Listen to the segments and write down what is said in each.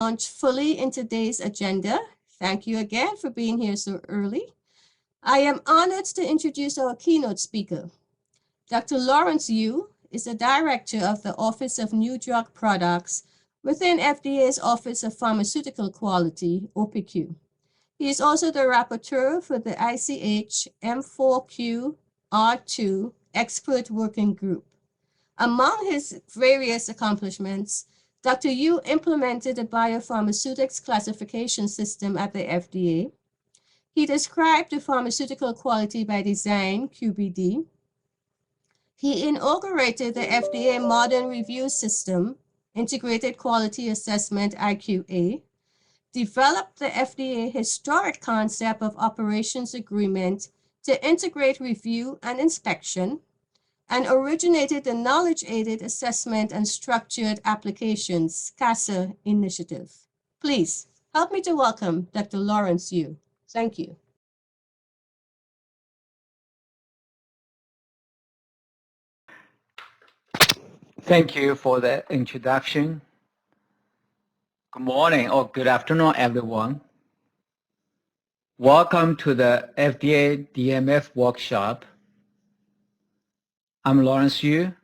launch fully in today's agenda. Thank you again for being here so early. I am honored to introduce our keynote speaker. Dr. Lawrence Yu is the Director of the Office of New Drug Products within FDA's Office of Pharmaceutical Quality, OPQ. He is also the Rapporteur for the ICH M4Q-R2 Expert Working Group. Among his various accomplishments, Dr. Yu implemented a biopharmaceutics classification system at the FDA. He described the Pharmaceutical Quality by Design, QBD. He inaugurated the FDA Modern Review System, Integrated Quality Assessment, IQA, developed the FDA historic concept of operations agreement to integrate review and inspection, and originated the Knowledge-Aided Assessment and Structured Applications, KASA initiative. Please, help me to welcome Dr. Lawrence Yu. Thank you. Thank you for the introduction. Good morning or good afternoon, everyone. Welcome to the FDA DMF workshop. I'm Lawrence Yu,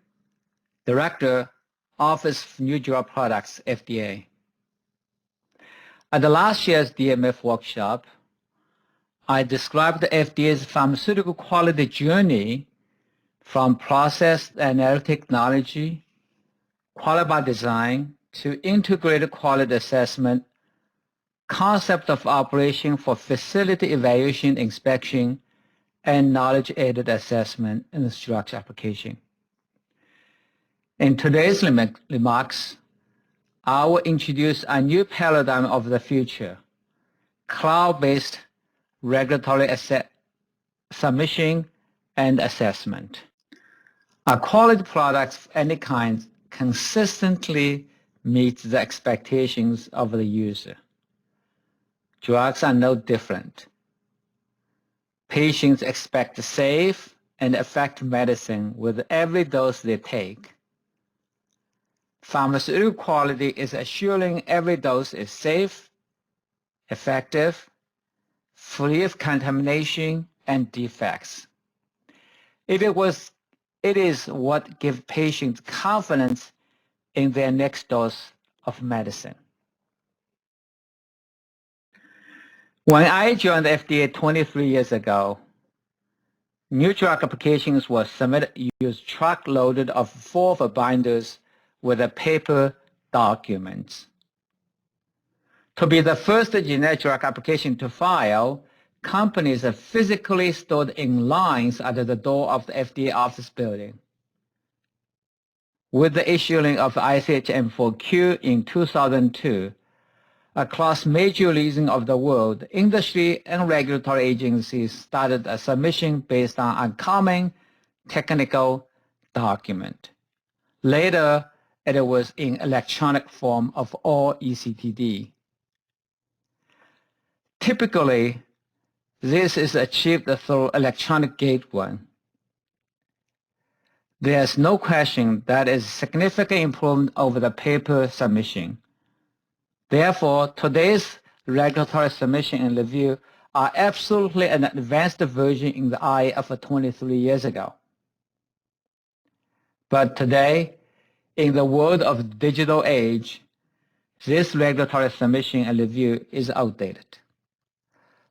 Director, Office of New Drug Products, FDA. At the last year's DMF workshop, I described the FDA's pharmaceutical quality journey from process and technology, quality by design, to integrated quality assessment, concept of operation for facility evaluation, inspection, and knowledge-aided assessment in the structure application. In today's remarks, I will introduce a new paradigm of the future, cloud-based regulatory submission and assessment. A quality product of any kind consistently meets the expectations of the user. Drugs are no different. Patients expect safe and effective medicine with every dose they take. Pharmaceutical quality is assuring every dose is safe, effective, free of contamination and defects. It is what gives patients confidence in their next dose of medicine. When I joined the FDA 23 years ago, new drug applications were submitted using truckloaded of 4 binders with a paper documents. To be the first generic drug application to file, companies are physically stood in lines at the door of the FDA office building. With the issuing of ICH M4Q in 2002, across major regions of the world, industry and regulatory agencies started a submission based on a common technical document. Later, it was in electronic form of all ECTD. Typically, this is achieved through electronic gateway. There is no question that is significant improvement over the paper submission. Therefore, today's regulatory submission and review are absolutely an advanced version in the eye of 23 years ago. But today, in the world of digital age, this regulatory submission and review is outdated.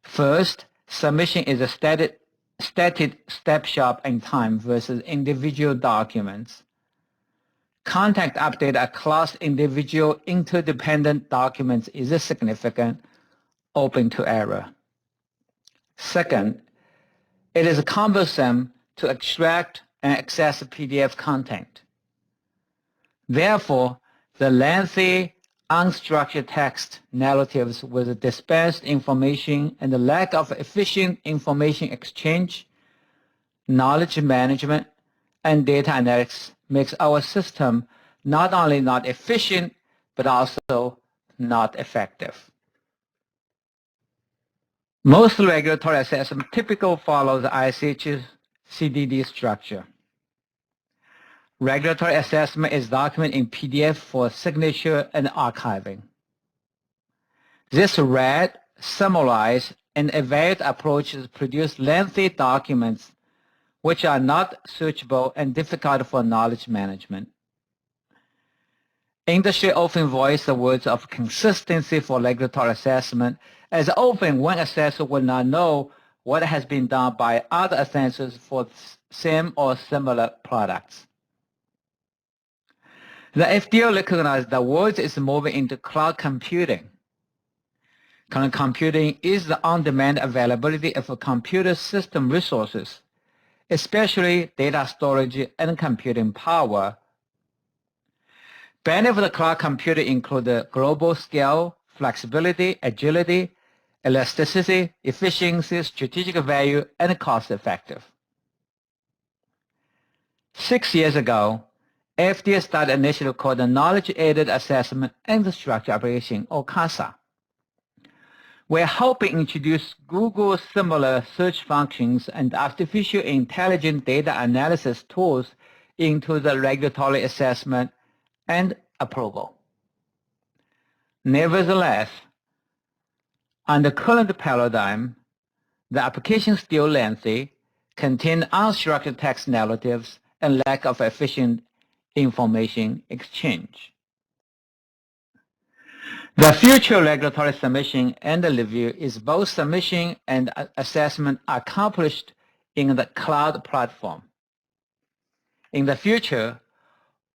First, submission is a static snapshot in time versus individual documents. Content update across individual interdependent documents is significant, open to error. Second, it is cumbersome to extract and access PDF content. Therefore, the lengthy, unstructured text narratives with dispensed information and the lack of efficient information exchange, knowledge management, and data analytics makes our system not only not efficient, but also not effective. Most regulatory assessments typically follow the ICH CDD structure. Regulatory assessment is documented in PDF for signature and archiving. This read, summarize, and evaluate approaches produce lengthy documents which are not searchable and difficult for knowledge management. Industry often voice the words of consistency for regulatory assessment, as often one assessor will not know what has been done by other assessors for same or similar products. The FDA recognized the world is moving into cloud computing. Cloud computing is the on-demand availability of computer system resources, especially data storage and computing power. Benefits of cloud computing include the global scale, flexibility, agility, elasticity, efficiency, strategic value, and cost effective. 6 years ago, FDA started an initiative called the Knowledge-Aided Assessment Infrastructure Application, or KASA. We're helping introduce Google similar search functions and artificial intelligence data analysis tools into the regulatory assessment and approval. Nevertheless, under current paradigm, the application is still lengthy, contain unstructured text narratives, and lack of efficient information exchange. The future regulatory submission and review is both submission and assessment accomplished in the cloud platform. In the future,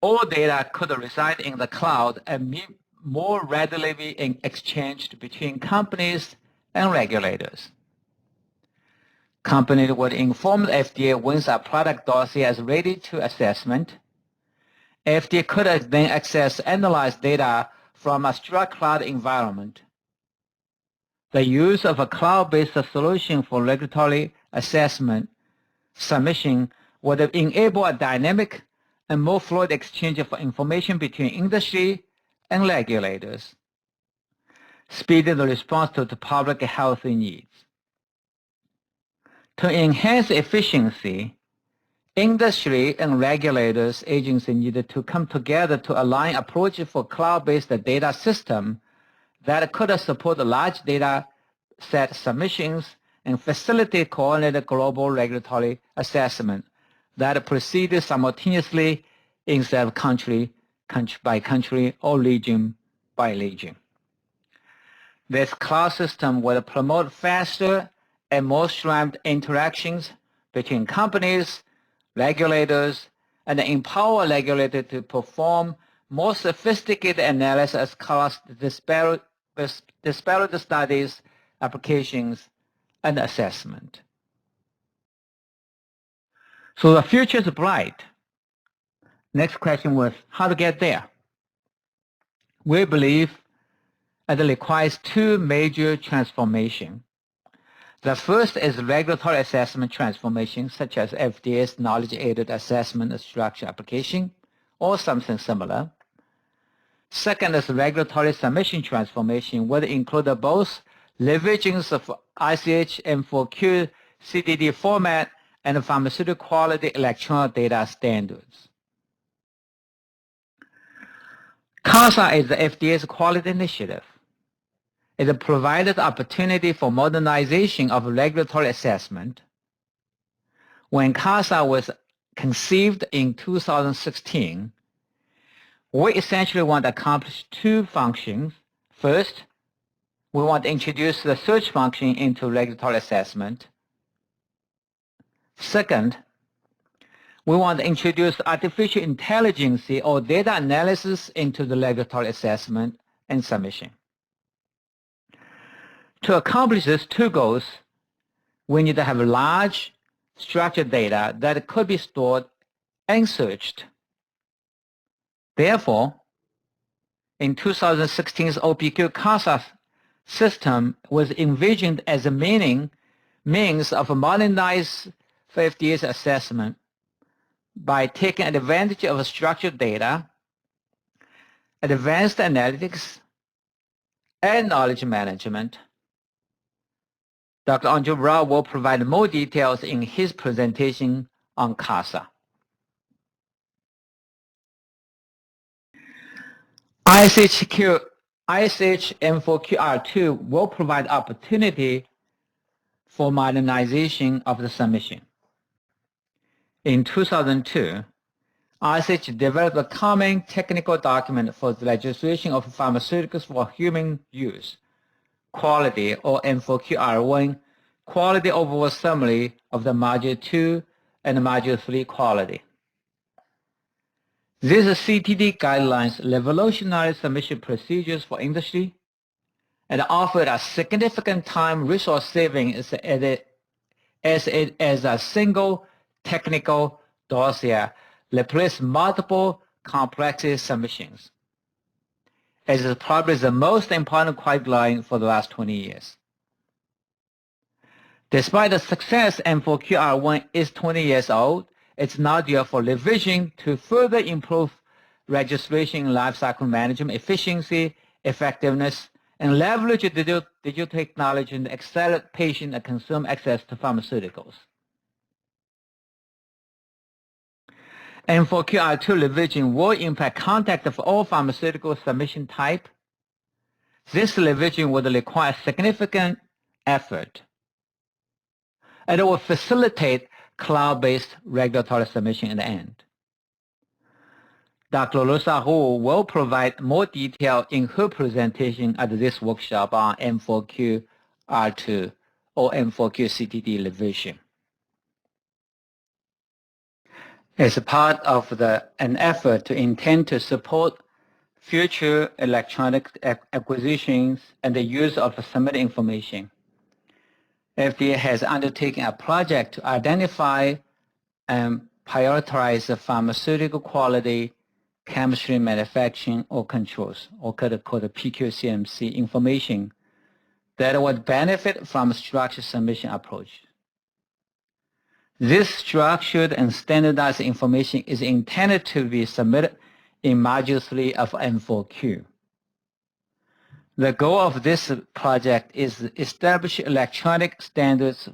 all data could reside in the cloud and be more readily exchanged between companies and regulators. Companies would inform the FDA once a product dossier is ready to assessment. FDA could then access analyzed data from a structured cloud environment. The use of a cloud-based solution for regulatory assessment submission would enable a dynamic and more fluid exchange of information between industry and regulators, speeding the response to the public health needs. To enhance efficiency, industry and regulators agencies needed to come together to align approaches for cloud-based data system that could support large data set submissions and facilitate coordinated global regulatory assessment that proceeded simultaneously instead of country by country or region by region. This cloud system will promote faster and more streamlined interactions between companies, regulators, and empower regulators to perform more sophisticated analysis across disparate studies, applications, and assessment. So the future is bright. Next question was how to get there. We believe it requires two major transformations. The first is regulatory assessment transformation, such as FDA's knowledge-aided assessment structure application, or something similar. Second is regulatory submission transformation, which include both leveraging of ICH M4Q CDER format and pharmaceutical quality electronic data standards. KASA is the FDA's quality initiative. It provided opportunity for modernization of regulatory assessment. When KASA was conceived in 2016, we essentially want to accomplish two functions. First, we want to introduce the search function into regulatory assessment. Second, we want to introduce artificial intelligence or data analysis into the regulatory assessment and submission. To accomplish these two goals, we need to have large structured data that could be stored and searched. Therefore, in 2016's OPQ KASA system was envisioned as a means of modernized FDA's assessment by taking advantage of structured data, advanced analytics, and knowledge management. Dr. Andrew Brown will provide more details in his presentation on KASA. ISH M4QR2 will provide opportunity for modernization of the submission. In 2002, ISH developed a common technical document for the registration of pharmaceuticals for human use, quality, or M4QR1, quality overall summary of the Module 2 and Module 3 quality. These CTD guidelines revolutionized submission procedures for industry and offered a significant time resource saving as a single technical dossier replaced multiple complex submissions. It is probably the most important guideline for the last 20 years. Despite the success, M4QR1 is 20 years old, it's now due for revision to further improve registration and lifecycle management efficiency, effectiveness, and leverage digital technology and accelerate patient and consumer access to pharmaceuticals. M4QR2 revision will impact content of all pharmaceutical submission type. This revision would require significant effort, and it will facilitate cloud-based regulatory submission in the end. Dr. Rosa Hu will provide more detail in her presentation at this workshop on M4QR2 or M4Q-CTD revision. As part of an effort to intend to support future electronic acquisitions and the use of submitted information, FDA has undertaken a project to identify and prioritize the pharmaceutical quality, chemistry, manufacturing, or controls, or called the PQCMC information that would benefit from a structured submission approach. This structured and standardized information is intended to be submitted in Module 3 of M4Q. The goal of this project is to establish electronic standards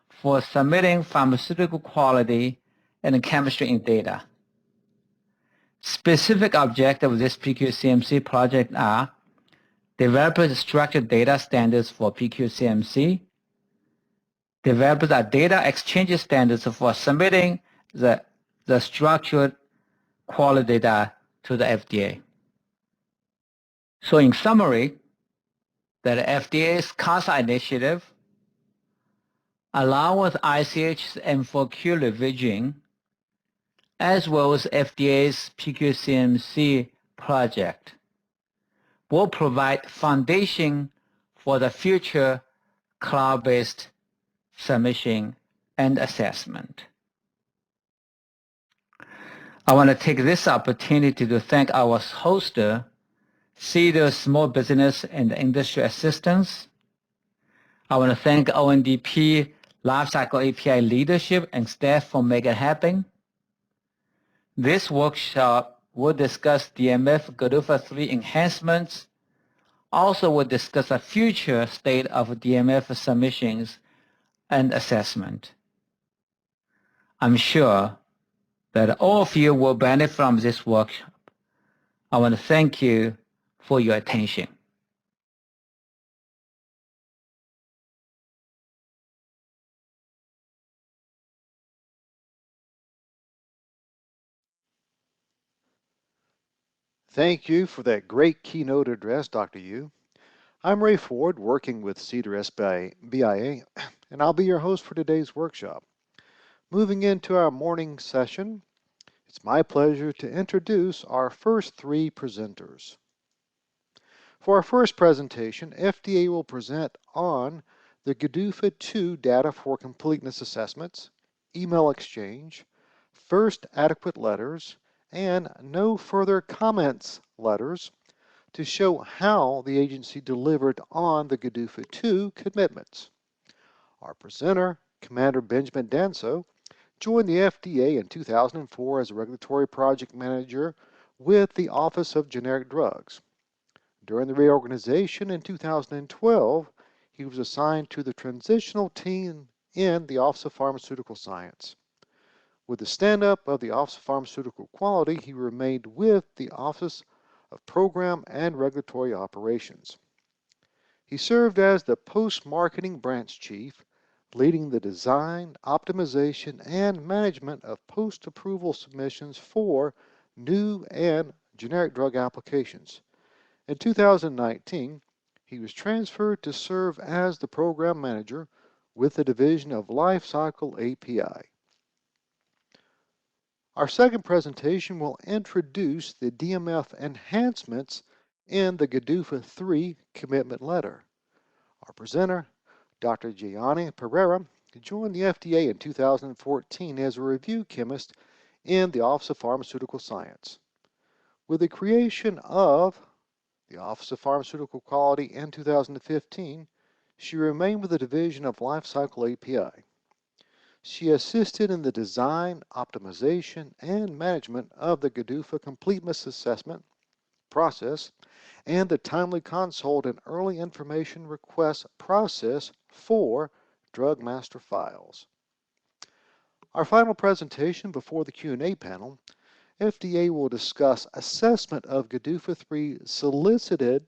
for submitting pharmaceutical quality and chemistry in data. Specific objectives of this PQCMC project are develop structured data standards for PQCMC, develop the data exchange standards for submitting the structured quality data to the FDA. So in summary, the FDA's KASA initiative, along with ICH's M4Q revision, as well as FDA's PQCMC project, will provide foundation for the future cloud-based submission and assessment. I want to take this opportunity to thank our hoster, CDER Small Business and Industry Assistance. I want to thank ONDP Lifecycle API leadership and staff for making it happen. This workshop will discuss DMF GDUFA 3 enhancements. Also will discuss a future state of DMF submissions and assessment. I'm sure that all of you will benefit from this workshop. I want to thank you for your attention. Thank you for that great keynote address, Dr. Yu. I'm Ray Ford, working with CDER BIA, and I'll be your host for today's workshop. Moving into our morning session, it's my pleasure to introduce our first three presenters. For our first presentation, FDA will present on the GDUFA 2 data for completeness assessments, email exchange, first adequate letters, and no further comments letters to show how the agency delivered on the GDUFA 2 commitments. Our presenter, Commander Benjamin Danso, joined the FDA in 2004 as a regulatory project manager with the Office of Generic Drugs. During the reorganization in 2012, he was assigned to the transitional team in the Office of Pharmaceutical Science. With the stand-up of the Office of Pharmaceutical Quality, he remained with the Office of Program and Regulatory Operations. He served as the Post-Marketing Branch Chief, leading the design, optimization, and management of post-approval submissions for new and generic drug applications. In 2019, he was transferred to serve as the Program Manager with the Division of Lifecycle API. Our second presentation will introduce the DMF enhancements in the GDUFA 3 commitment letter. Our presenter, Dr. Gianni Pereira, joined the FDA in 2014 as a review chemist in the Office of Pharmaceutical Science. With the creation of the Office of Pharmaceutical Quality in 2015, she remained with the Division of Lifecycle API. She assisted in the design, optimization, and management of the GDUFA completeness assessment process and the timely consult and early information request process for drug master files. Our final presentation before the Q&A panel, FDA will discuss assessment of GDUFA 3 solicited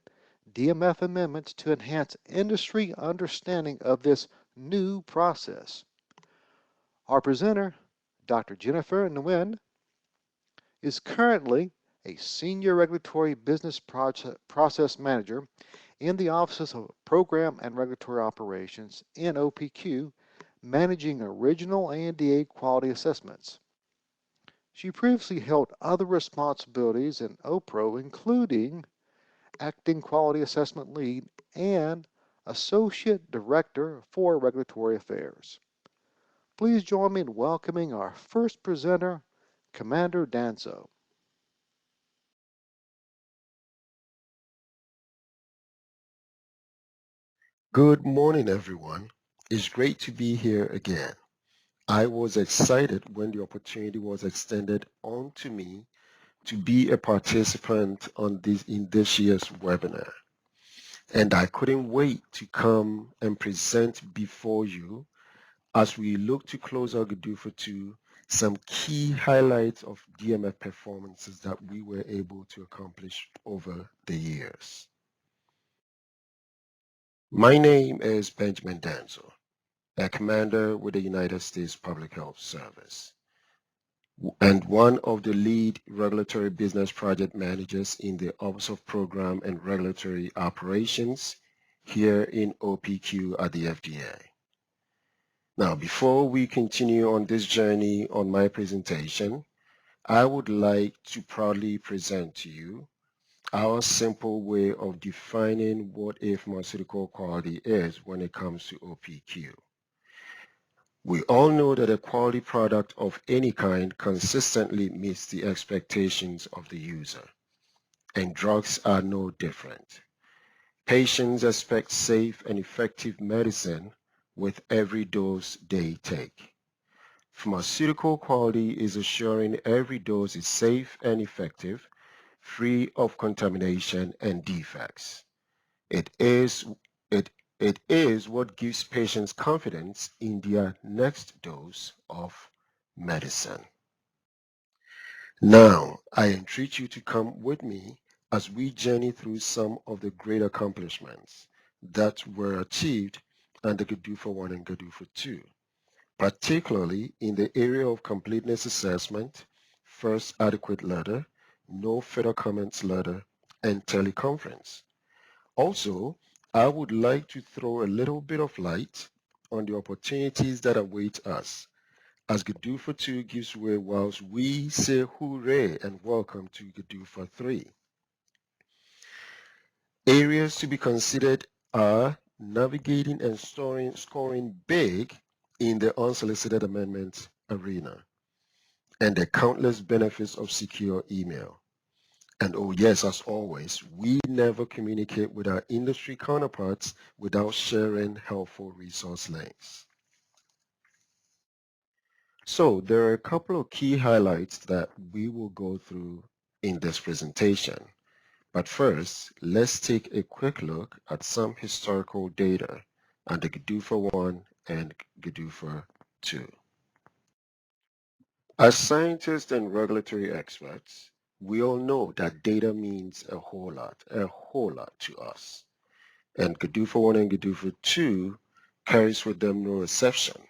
DMF amendments to enhance industry understanding of this new process. Our presenter, Dr. Jennifer Nguyen, is currently a Senior Regulatory Business Process Manager in the Offices of Program and Regulatory Operations in OPQ, managing original ANDA quality assessments. She previously held other responsibilities in OPRO, including Acting Quality Assessment Lead and Associate Director for Regulatory Affairs. Please join me in welcoming our first presenter, Commander Danso. Good morning, everyone. It's great to be here again. I was excited when the opportunity was extended onto me to be a participant in this year's webinar. And I couldn't wait to come and present before you as we look to close our GDUFA 2 some key highlights of DMF performances that we were able to accomplish over the years. My name is Benjamin Danso, a commander with the United States Public Health Service, and one of the lead regulatory business project managers in the Office of Program and Regulatory Operations here in OPQ at the FDA. Now, before we continue on this journey on my presentation, I would like to proudly present to you our simple way of defining what a pharmaceutical quality is when it comes to OPQ. We all know that a quality product of any kind consistently meets the expectations of the user, and drugs are no different. Patients expect safe and effective medicine with every dose they take. Pharmaceutical quality is assuring every dose is safe and effective, free of contamination and defects. It is what gives patients confidence in their next dose of medicine. Now, I entreat you to come with me as we journey through some of the great accomplishments that were achieved under GDUFA 1 and GDUFA 2, particularly in the area of completeness assessment, first adequate letter, no further comments letter, and teleconference. Also, I would like to throw a little bit of light on the opportunities that await us as GDUFA 2 gives way whilst we say hooray and welcome to GDUFA 3. Areas to be considered are navigating and scoring big in the unsolicited amendment arena and the countless benefits of secure email. And oh yes, as always, we never communicate with our industry counterparts without sharing helpful resource links. So there are a couple of key highlights that we will go through in this presentation. But first, let's take a quick look at some historical data on the GDUFA 1 and GDUFA 2. As scientists and regulatory experts, we all know that data means a whole lot to us. And GDUFA 1 and GDUFA 2 carries with them no exception,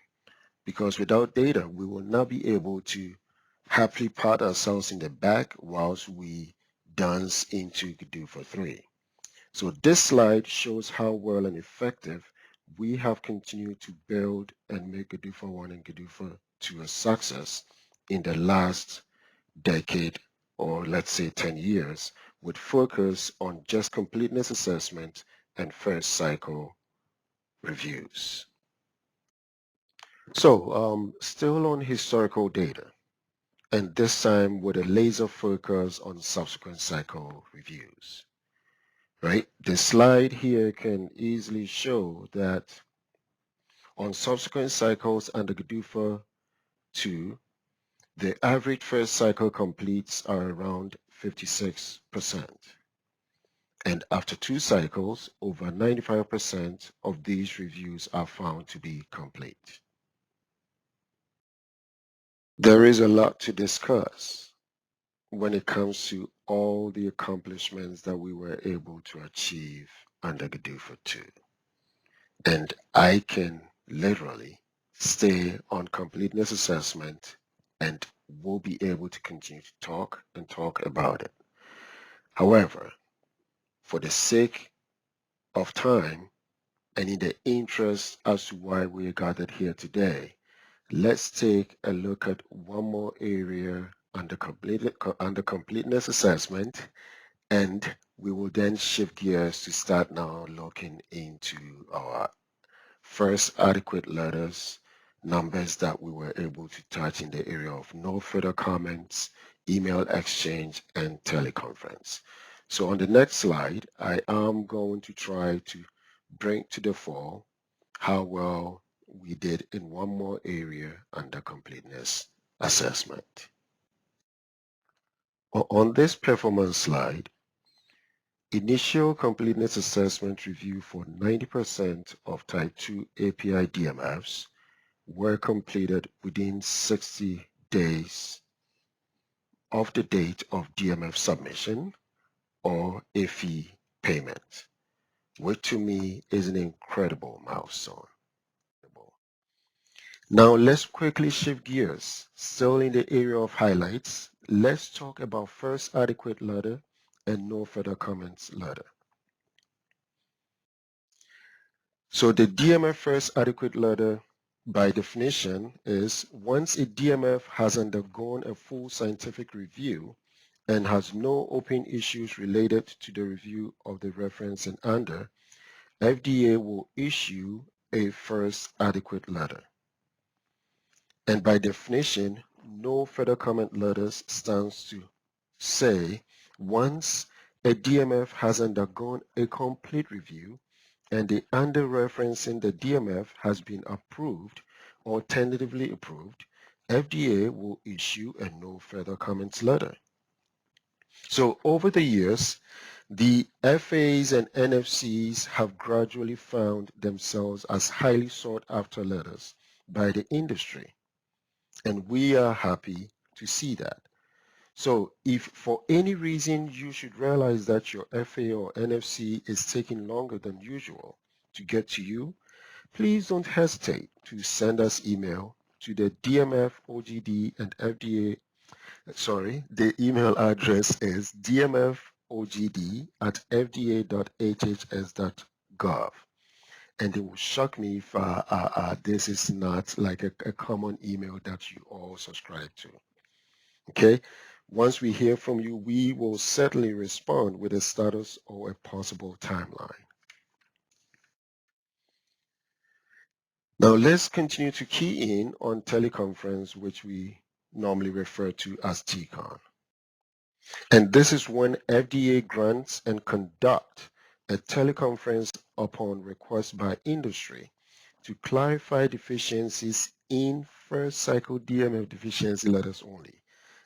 because without data, we will not be able to happily pat ourselves in the back whilst we dance into GDUFA 3. So this slide shows how well and effective we have continued to build and make GDUFA 1 and GDUFA 2 a success in the last decade, or let's say 10 years, with focus on just completeness assessment and first cycle reviews. So still on historical data, and this time with a laser focus on subsequent cycle reviews. Right? The slide here can easily show that on subsequent cycles under GDUFA 2, the average first cycle completes are around 56%. And after 2 cycles, over 95% of these reviews are found to be complete. There is a lot to discuss when it comes to all the accomplishments that we were able to achieve under GDUFA 2. And I can literally stay on completeness assessment and will be able to continue to talk and talk about it. However, for the sake of time and in the interest as to why we are gathered here today, let's take a look at one more area under completeness assessment, and we will then shift gears to start now looking into our first adequate letters, numbers that we were able to touch in the area of no further comments, email exchange, and teleconference. So on the next slide, I am going to try to bring to the fore how well we did in one more area under completeness assessment. On this performance slide, initial completeness assessment review for 90% of Type 2 API DMFs were completed within 60 days of the date of DMF submission or a fee payment, which to me is an incredible milestone. Now let's quickly shift gears. Still in the area of highlights, let's talk about first adequate letter and no further comments letter. So the DMF first adequate letter by definition is once a DMF has undergone a full scientific review and has no open issues related to the review of the reference and under, FDA will issue a first adequate letter. And by definition, no further comment letters stands to say once a DMF has undergone a complete review and the under referencing the DMF has been approved or tentatively approved, FDA will issue a no further comments letter. So over the years, the FAs and NFCs have gradually found themselves as highly sought after letters by the industry. And we are happy to see that. So if for any reason you should realize that your FA or NFC is taking longer than usual to get to you, please don't hesitate to send us email to the DMF, OGD, and FDA. Sorry, the email address is dmfogd@fda.hhs.gov. And it will shock me if this is not like a common email that you all subscribe to. Okay, once we hear from you, we will certainly respond with a status or a possible timeline. Now let's continue to key in on teleconference, which we normally refer to as TCON. And this is when FDA grants and conduct a teleconference upon request by industry to clarify deficiencies in first cycle DMF deficiency letters only.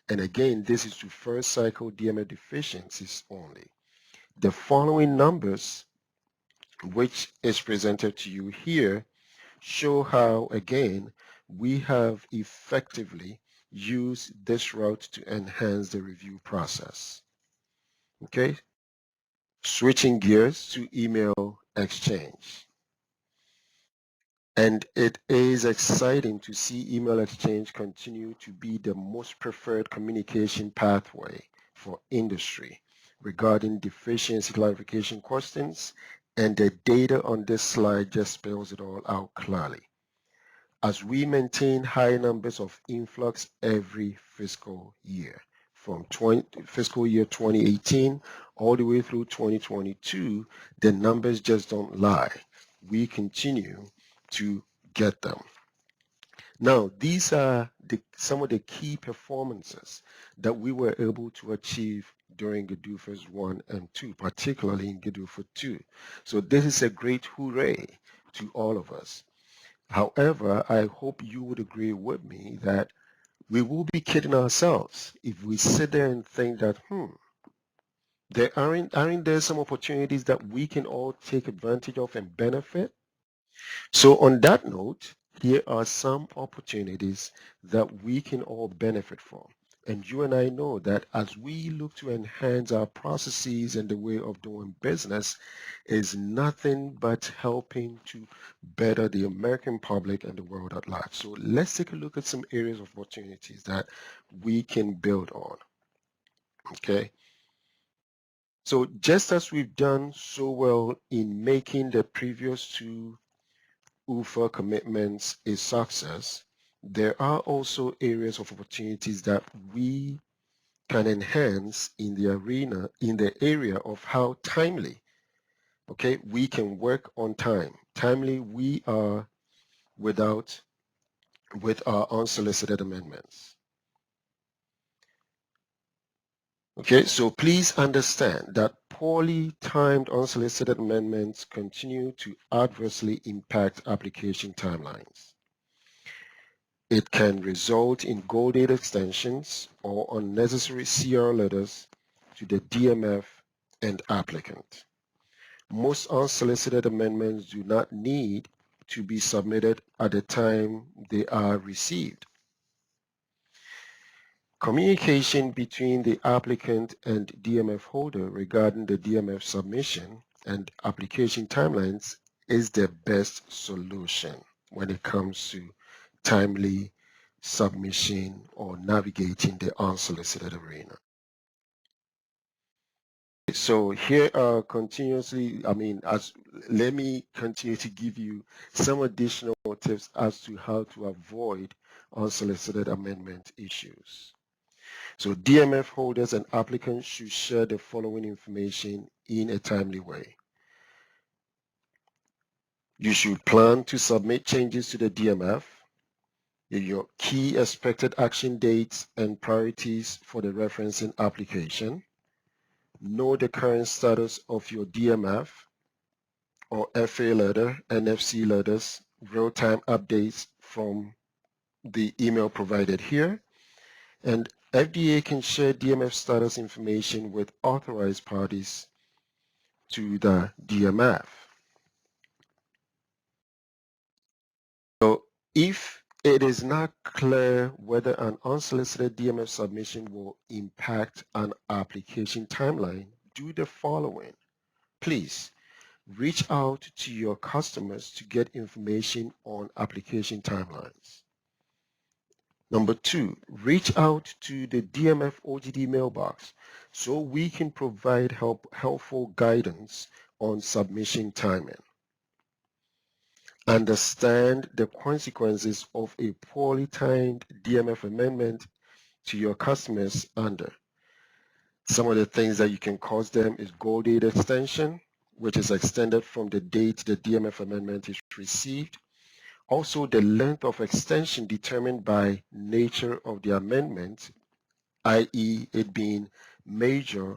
And again, this is to first cycle DMF deficiencies only. The following numbers, which is presented to you here, show how, again, we have effectively use this route to enhance the review process. Okay, switching gears to email exchange. And it is exciting to see email exchange continue to be the most preferred communication pathway for industry regarding deficiency clarification questions, and the data on this slide just spells it all out clearly. As we maintain high numbers of influx every fiscal year, from fiscal year 2018 all the way through 2022, the numbers just don't lie. We continue to get them. Now, these are some of the key performances that we were able to achieve during GDUFAs 1 and 2, particularly in GDUFA 2. So this is a great hooray to all of us. However, I hope you would agree with me that we will be kidding ourselves if we sit there and think that, there aren't there some opportunities that we can all take advantage of and benefit? So on that note, here are some opportunities that we can all benefit from. And you and I know that as we look to enhance our processes and the way of doing business is nothing but helping to better the American public and the world at large. So let's take a look at some areas of opportunities that we can build on. Okay. So just as we've done so well in making the previous two UFA commitments a success, there are also areas of opportunities that we can enhance in the area of how timely, okay, we can work on time. Timely we are with our unsolicited amendments. Okay, so please understand that poorly timed unsolicited amendments continue to adversely impact application timelines. It can result in goal date extensions or unnecessary CR letters to the DMF and applicant. Most unsolicited amendments do not need to be submitted at the time they are received. Communication between the applicant and DMF holder regarding the DMF submission and application timelines is the best solution when it comes to timely submission or navigating the unsolicited arena. So here are let me continue to give you some additional tips as to how to avoid unsolicited amendment issues. So DMF holders and applicants should share the following information in a timely way. You should plan to submit changes to the DMF, your key expected action dates and priorities for the referencing application, know the current status of your DMF or FA letter, NFC letters, real-time updates from the email provided here, and FDA can share DMF status information with authorized parties to the DMF. So if it is not clear whether an unsolicited DMF submission will impact an application timeline, do the following. Please reach out to your customers to get information on application timelines. Number 2, reach out to the DMF OGD mailbox so we can provide helpful guidance on submission timing. Understand the consequences of a poorly timed DMF amendment to your customers under. Some of the things that you can cause them is goal date extension, which is extended from the date the DMF amendment is received. Also, the length of extension determined by nature of the amendment, i.e. it being major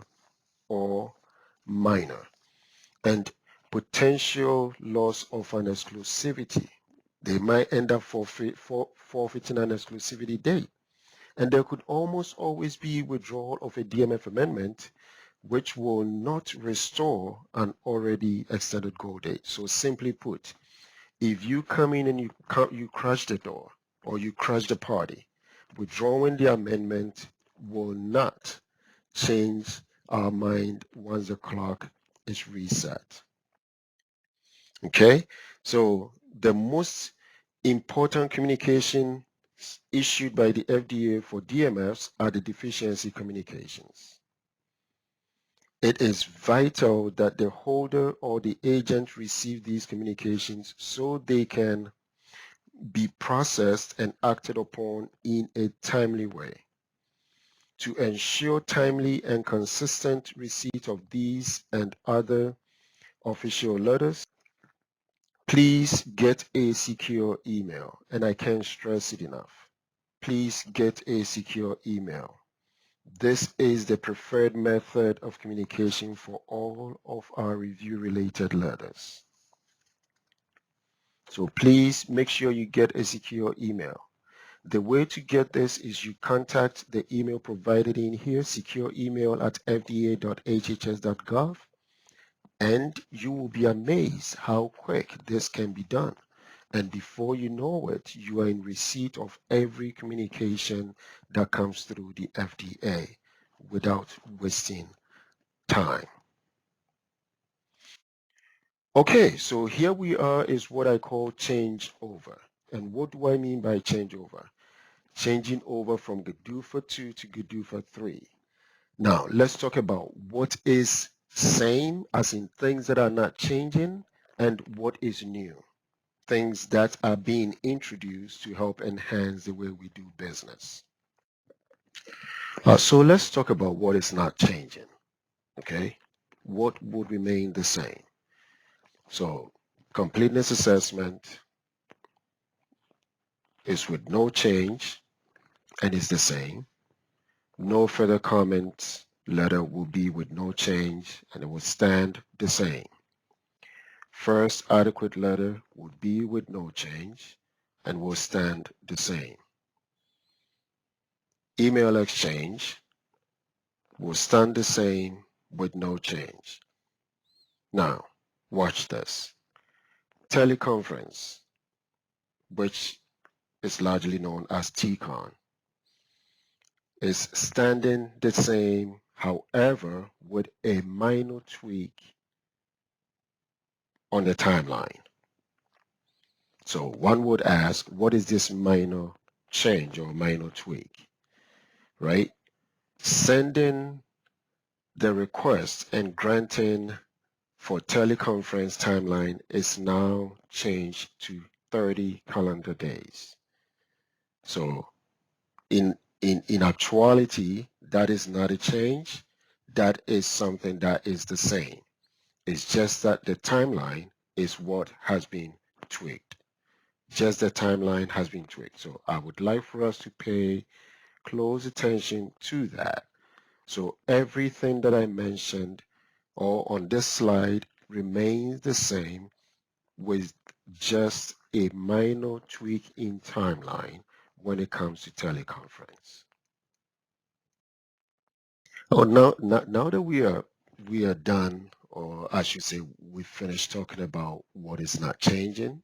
or minor, and potential loss of an exclusivity. They might end up forfeiting an exclusivity date. And there could almost always be withdrawal of a DMF amendment which will not restore an already extended goal date. So simply put, if you come in and you crash the door or you crash the party, Withdrawing the amendment will not change our mind once the clock is reset. Okay, so the most important communication issued by the FDA for DMFs are the deficiency communications. It is vital that the holder or the agent receive these communications so they can be processed and acted upon in a timely way. To ensure timely and consistent receipt of these and other official letters, please get a secure email, and I can't stress it enough. Please get a secure email. This is the preferred method of communication for all of our review-related letters. So please make sure you get a secure email. The way to get this is you contact the email provided in here, secureemail@fda.hhs.gov, and you will be amazed how quick this can be done. And before you know it, you are in receipt of every communication that comes through the FDA without wasting time. Okay, so here we are is what I call changeover. And what do I mean by changeover? Changing over from GDUFA 2 to GDUFA 3. Now, let's talk about what is same, as in things that are not changing, and what is new, things that are being introduced to help enhance the way we do business. So let's talk about what is not changing, okay? What would remain the same? So completeness assessment is with no change and is the same. No further comments letter will be with no change and it will stand the same. First adequate letter would be with no change and will stand the same. Email exchange will stand the same with no change. Now, watch this. Teleconference, which is largely known as TCON, is standing the same, however, with a minor tweak on the timeline. So one would ask, what is this minor change or minor tweak, right? Sending the request and granting for teleconference timeline is now changed to 30 calendar days. So in actuality, that is not a change. That is something that is the same. It's just that the timeline is what has been tweaked. Just the timeline has been tweaked. So I would like for us to pay close attention to that. So everything that I mentioned or on this slide remains the same with just a minor tweak in timeline when it comes to teleconference. Oh, now that we are done, or I should say we finished talking about what is not changing,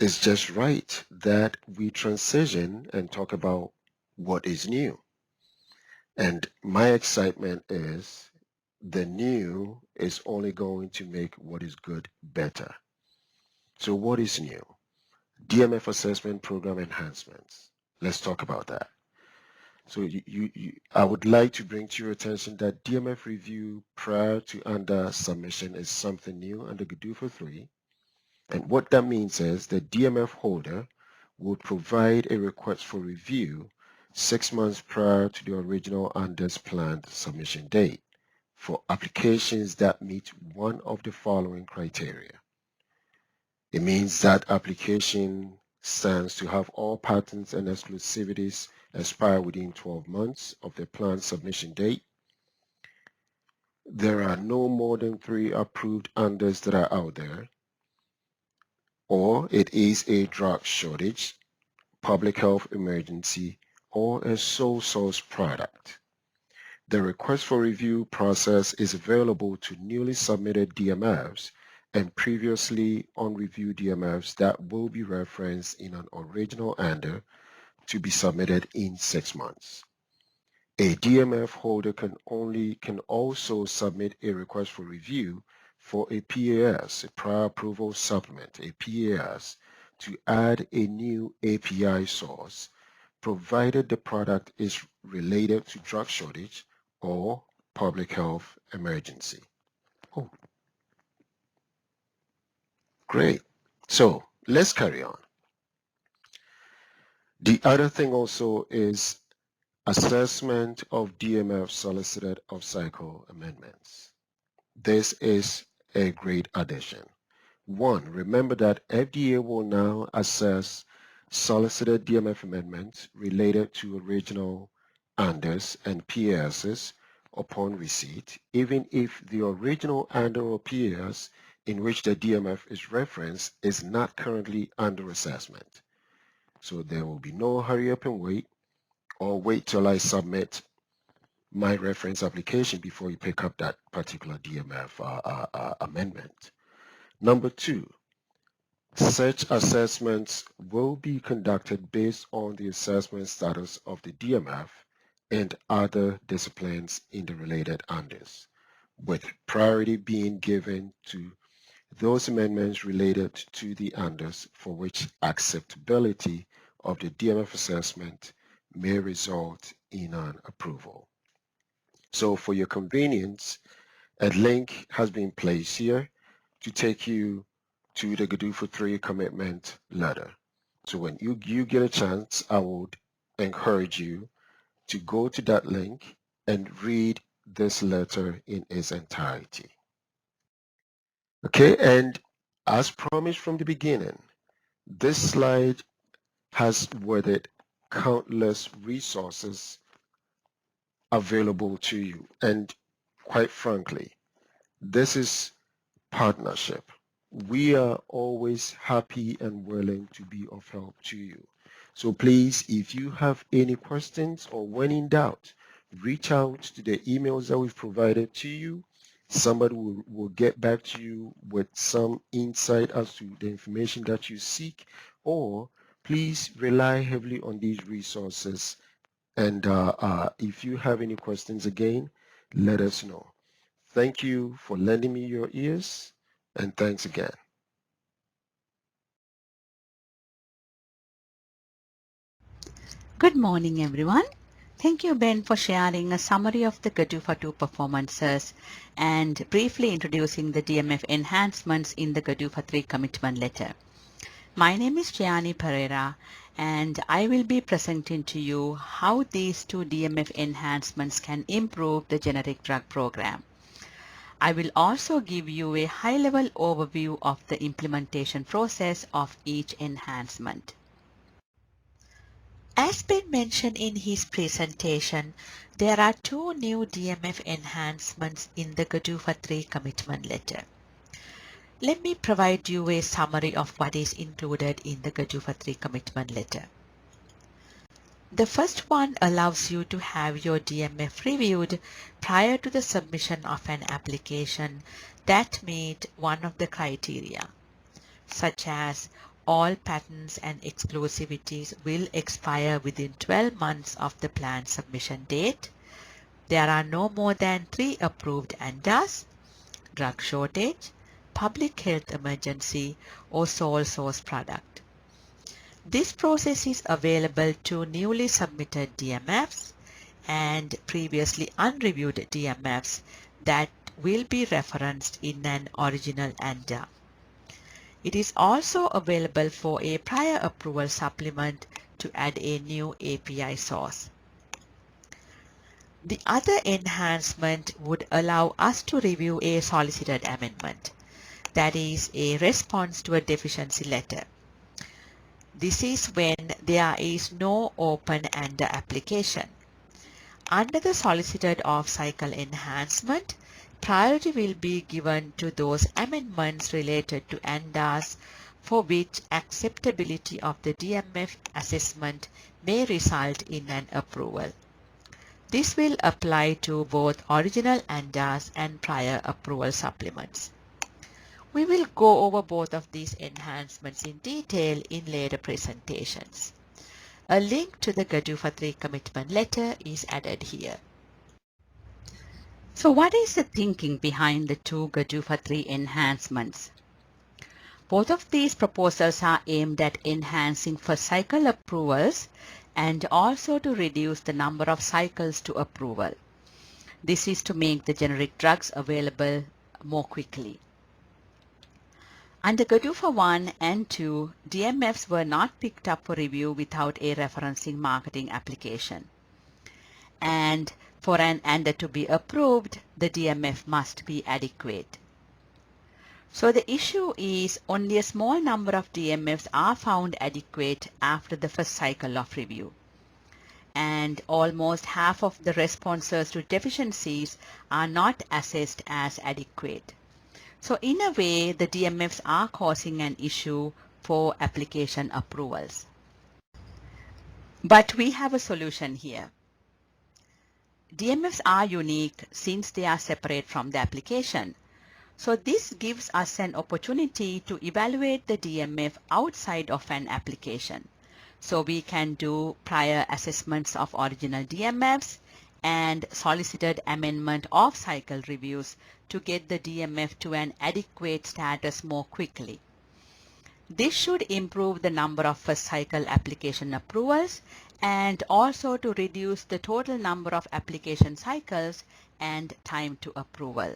it's just right that we transition and talk about what is new. And my excitement is the new is only going to make what is good better. So what is new? DMF assessment program enhancements. Let's talk about that. So I would like to bring to your attention that DMF review prior to under submission is something new under GDUFA 3. And what that means is the DMF holder would provide a request for review 6 months prior to the original UNDA's planned submission date for applications that meet one of the following criteria. It means that application stands to have all patents and exclusivities expire within 12 months of the planned submission date. There are no more than 3 approved UNDAs that are out there, or it is a drug shortage, public health emergency, or a sole source product. The request for review process is available to newly submitted DMFs and previously unreviewed DMFs that will be referenced in an original ANDA to be submitted in 6 months. A DMF holder can also submit a request for review for a PAS, a prior approval supplement, a PAS, to add a new API source, provided the product is related to drug shortage or public health emergency. Oh, great. So let's carry on. The other thing also is assessment of DMF solicited off-cycle amendments. This is a great addition. One, remember that FDA will now assess solicited DMF amendments related to original ANDAs and PASs upon receipt, even if the original ANDA or PAS in which the DMF is referenced is not currently under assessment. So there will be no hurry up and wait, or wait till I submit my reference application before you pick up that particular DMF amendment. Number two, such assessments will be conducted based on the assessment status of the DMF and other disciplines in the related ANDAs, with priority being given to those amendments related to the ANDAs for which acceptability of the DMF assessment may result in an approval. So for your convenience, a link has been placed here to take you to the GDUFA 3 commitment letter. So when you get a chance, I would encourage you to go to that link and read this letter in its entirety. Okay, and as promised from the beginning, this slide has with it countless resources available to you. And quite frankly, this is partnership. We are always happy and willing to be of help to you. So please, if you have any questions or when in doubt, reach out to the emails that we've provided to you. Somebody will get back to you with some insight as to the information that you seek, or please rely heavily on these resources. And if you have any questions again, let us know. Thank you for lending me your ears, and thanks again. Good morning, everyone. Thank you, Ben, for sharing a summary of the GDUFA 2 performances and briefly introducing the DMF enhancements in the GDUFA 3 commitment letter. My name is Gianni Pereira, and I will be presenting to you how these two DMF enhancements can improve the generic drug program. I will also give you a high-level overview of the implementation process of each enhancement. As Ben mentioned in his presentation, there are two new DMF enhancements in the GDUFA 3 commitment letter. Let me provide you a summary of what is included in the GDUFA 3 commitment letter. The first one allows you to have your DMF reviewed prior to the submission of an application that meet one of the criteria, such as all patents and exclusivities will expire within 12 months of the planned submission date. There are no more than 3 approved ANDAs, drug shortage, public health emergency, or sole source product. This process is available to newly submitted DMFs and previously unreviewed DMFs that will be referenced in an original ANDA. It is also available for a prior approval supplement to add a new API source. The other enhancement would allow us to review a solicited amendment, that is a response to a deficiency letter. This is when there is no open ANDA application. Under the solicited off-cycle enhancement, priority will be given to those amendments related to ANDAs for which acceptability of the DMF assessment may result in an approval. This will apply to both original ANDAs and prior approval supplements. We will go over both of these enhancements in detail in later presentations. A link to the GDUFA 3 commitment letter is added here. So what is the thinking behind the two GDUFA 3 enhancements? Both of these proposals are aimed at enhancing first cycle approvals and also to reduce the number of cycles to approval. This is to make the generic drugs available more quickly. Under GDUFA 1 and 2, DMFs were not picked up for review without a referencing marketing application. And for an ANDA to be approved, the DMF must be adequate. So the issue is only a small number of DMFs are found adequate after the first cycle of review. And almost half of the responses to deficiencies are not assessed as adequate. So in a way, the DMFs are causing an issue for application approvals. But we have a solution here. DMFs are unique since they are separate from the application. So this gives us an opportunity to evaluate the DMF outside of an application. So we can do prior assessments of original DMFs and solicited amendment of cycle reviews to get the DMF to an adequate status more quickly. This should improve the number of first cycle application approvals and also to reduce the total number of application cycles and time to approval.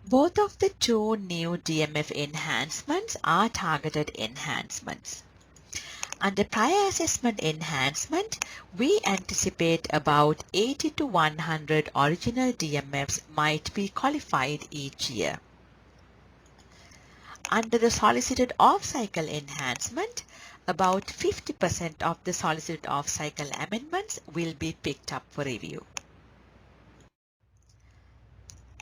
Both of the two new DMF enhancements are targeted enhancements. Under prior assessment enhancement, we anticipate about 80 to 100 original DMFs might be qualified each year. Under the solicited off-cycle enhancement, about 50% of the solicited off-cycle amendments will be picked up for review.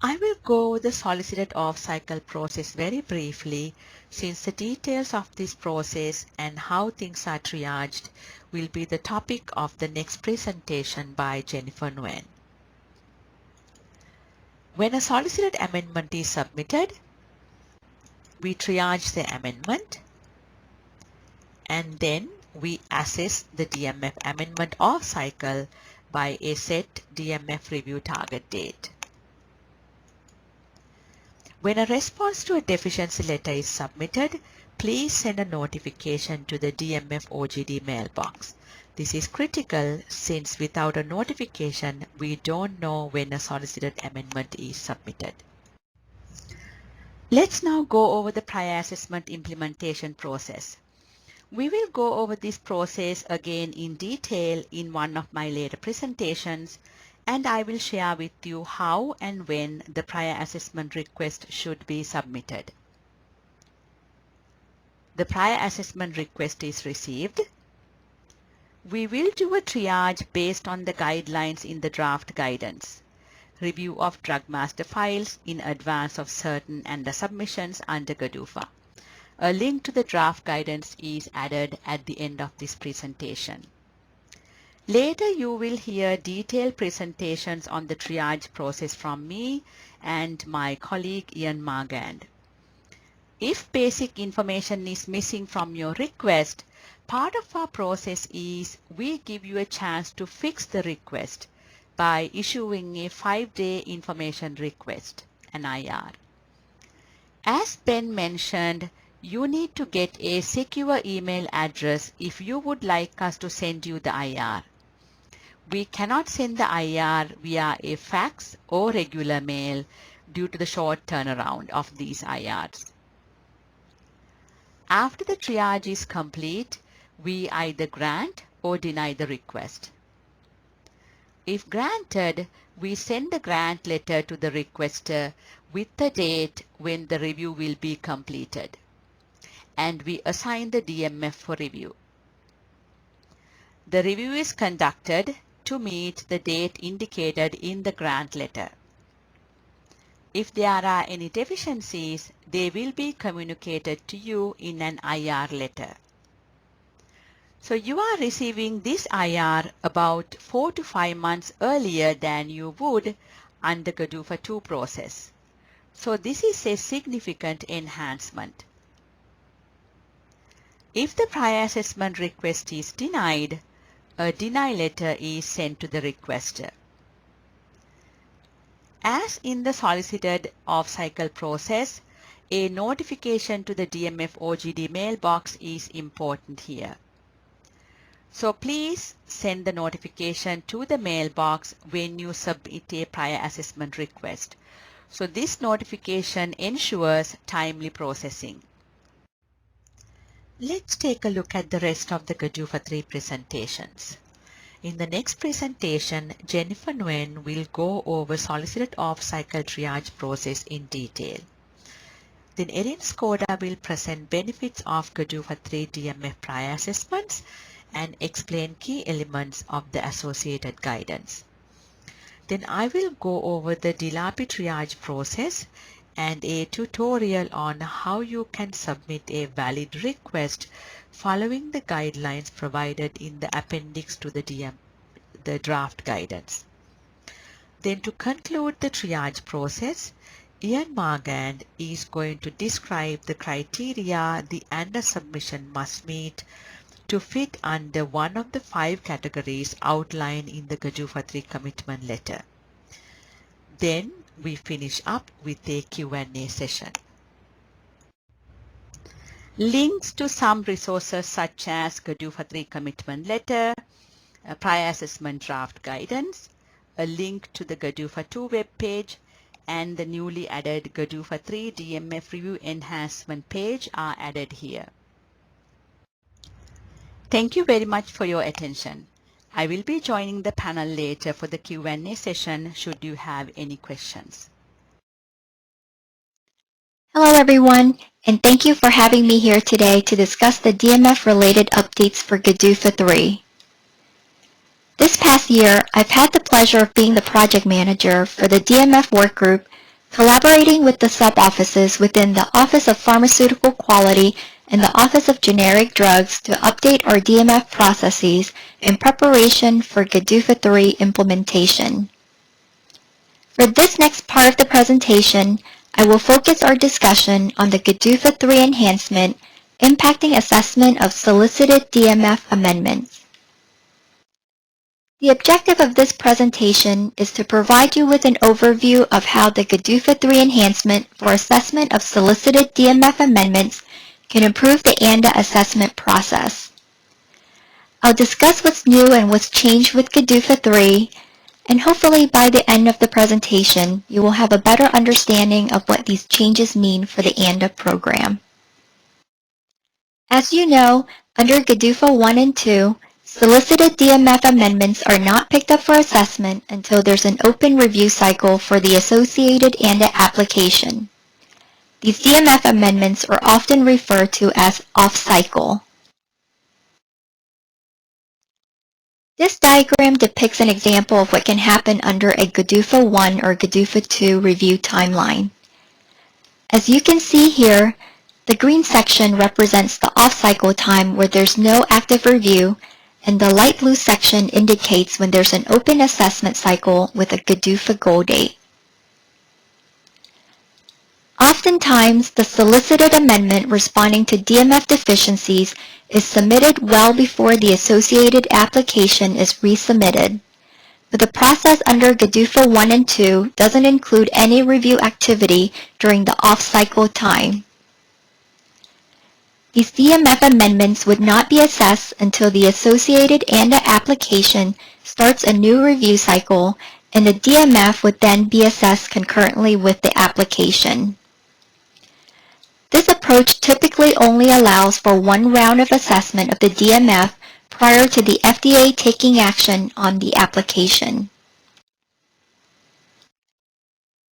I will go the solicited off-cycle process very briefly since the details of this process and how things are triaged will be the topic of the next presentation by Jennifer Nguyen. When a solicited amendment is submitted, we triage the amendment and then we assess the DMF amendment off-cycle by a set DMF review target date. When a response to a deficiency letter is submitted, please send a notification to the DMF OGD mailbox. This is critical since without a notification, we don't know when a solicited amendment is submitted. Let's now go over the prior assessment implementation process. We will go over this process again in detail in one of my later presentations, and I will share with you how and when the prior assessment request should be submitted. The prior assessment request is received. We will do a triage based on the guidelines in the draft guidance. Review of drug master files in advance of certain ANDA submissions under GDUFA. A link to the draft guidance is added at the end of this presentation. Later you will hear detailed presentations on the triage process from me and my colleague Ian Margand. If basic information is missing from your request, part of our process is we give you a chance to fix the request by issuing a 5-day information request, an IR. As Ben mentioned, you need to get a secure email address if you would like us to send you the IR. We cannot send the IR via a fax or regular mail due to the short turnaround of these IRs. After the triage is complete, we either grant or deny the request. If granted, we send the grant letter to the requester with the date when the review will be completed, and we assign the DMF for review. The review is conducted to meet the date indicated in the grant letter. If there are any deficiencies, they will be communicated to you in an IR letter. So you are receiving this IR about 4 to 5 months earlier than you would under GDUFA 2 process. So this is a significant enhancement. If the prior assessment request is denied, a deny letter is sent to the requester. As in the solicited off-cycle process, a notification to the DMF or GD mailbox is important here. So please send the notification to the mailbox when you submit a prior assessment request. So this notification ensures timely processing. Let's take a look at the rest of the GDUFA 3 presentations. In the next presentation, Jennifer Nguyen will go over solicited off-cycle triage process in detail. Then Erin Skoda will present benefits of GDUFA 3 DMF prior assessments and explain key elements of the associated guidance. Then I will go over the DLAPI triage process and a tutorial on how you can submit a valid request following the guidelines provided in the appendix to the draft guidance. Then to conclude the triage process, Ian Margand is going to describe the criteria the ANDA submission must meet to fit under one of the 5 categories outlined in the GDUFA 3 commitment letter. Then we finish up with a Q&A session. Links to some resources such as GDUFA 3 commitment letter, a prior assessment draft guidance, a link to the GDUFA 2 web page, and the newly added GDUFA 3 DMF review enhancement page are added here. Thank you very much for your attention. I will be joining the panel later for the Q&A session should you have any questions. Hello everyone, and thank you for having me here today to discuss the DMF-related updates for GDUFA 3. This past year, I've had the pleasure of being the project manager for the DMF workgroup, collaborating with the sub-offices within the Office of Pharmaceutical Quality and the Office of Generic Drugs to update our DMF processes in preparation for GDUFA 3 implementation. For this next part of the presentation, I will focus our discussion on the GDUFA 3 enhancement impacting assessment of solicited DMF amendments. The objective of this presentation is to provide you with an overview of how the GDUFA 3 enhancement for assessment of solicited DMF amendments can improve the ANDA assessment process. I'll discuss what's new and what's changed with GDUFA 3, and hopefully by the end of the presentation, you will have a better understanding of what these changes mean for the ANDA program. As you know, under GDUFA 1 and 2, solicited DMF amendments are not picked up for assessment until there's an open review cycle for the associated ANDA application. These DMF amendments are often referred to as off-cycle. This diagram depicts an example of what can happen under a GDUFA 1 or GDUFA 2 review timeline. As you can see here, the green section represents the off-cycle time where there's no active review, and the light blue section indicates when there's an open assessment cycle with a GDUFA goal date. Oftentimes, the solicited amendment responding to DMF deficiencies is submitted well before the associated application is resubmitted, but the process under GDUFA 1 and 2 doesn't include any review activity during the off-cycle time. These DMF amendments would not be assessed until the associated ANDA application starts a new review cycle, and the DMF would then be assessed concurrently with the application. This approach typically only allows for one round of assessment of the DMF prior to the FDA taking action on the application.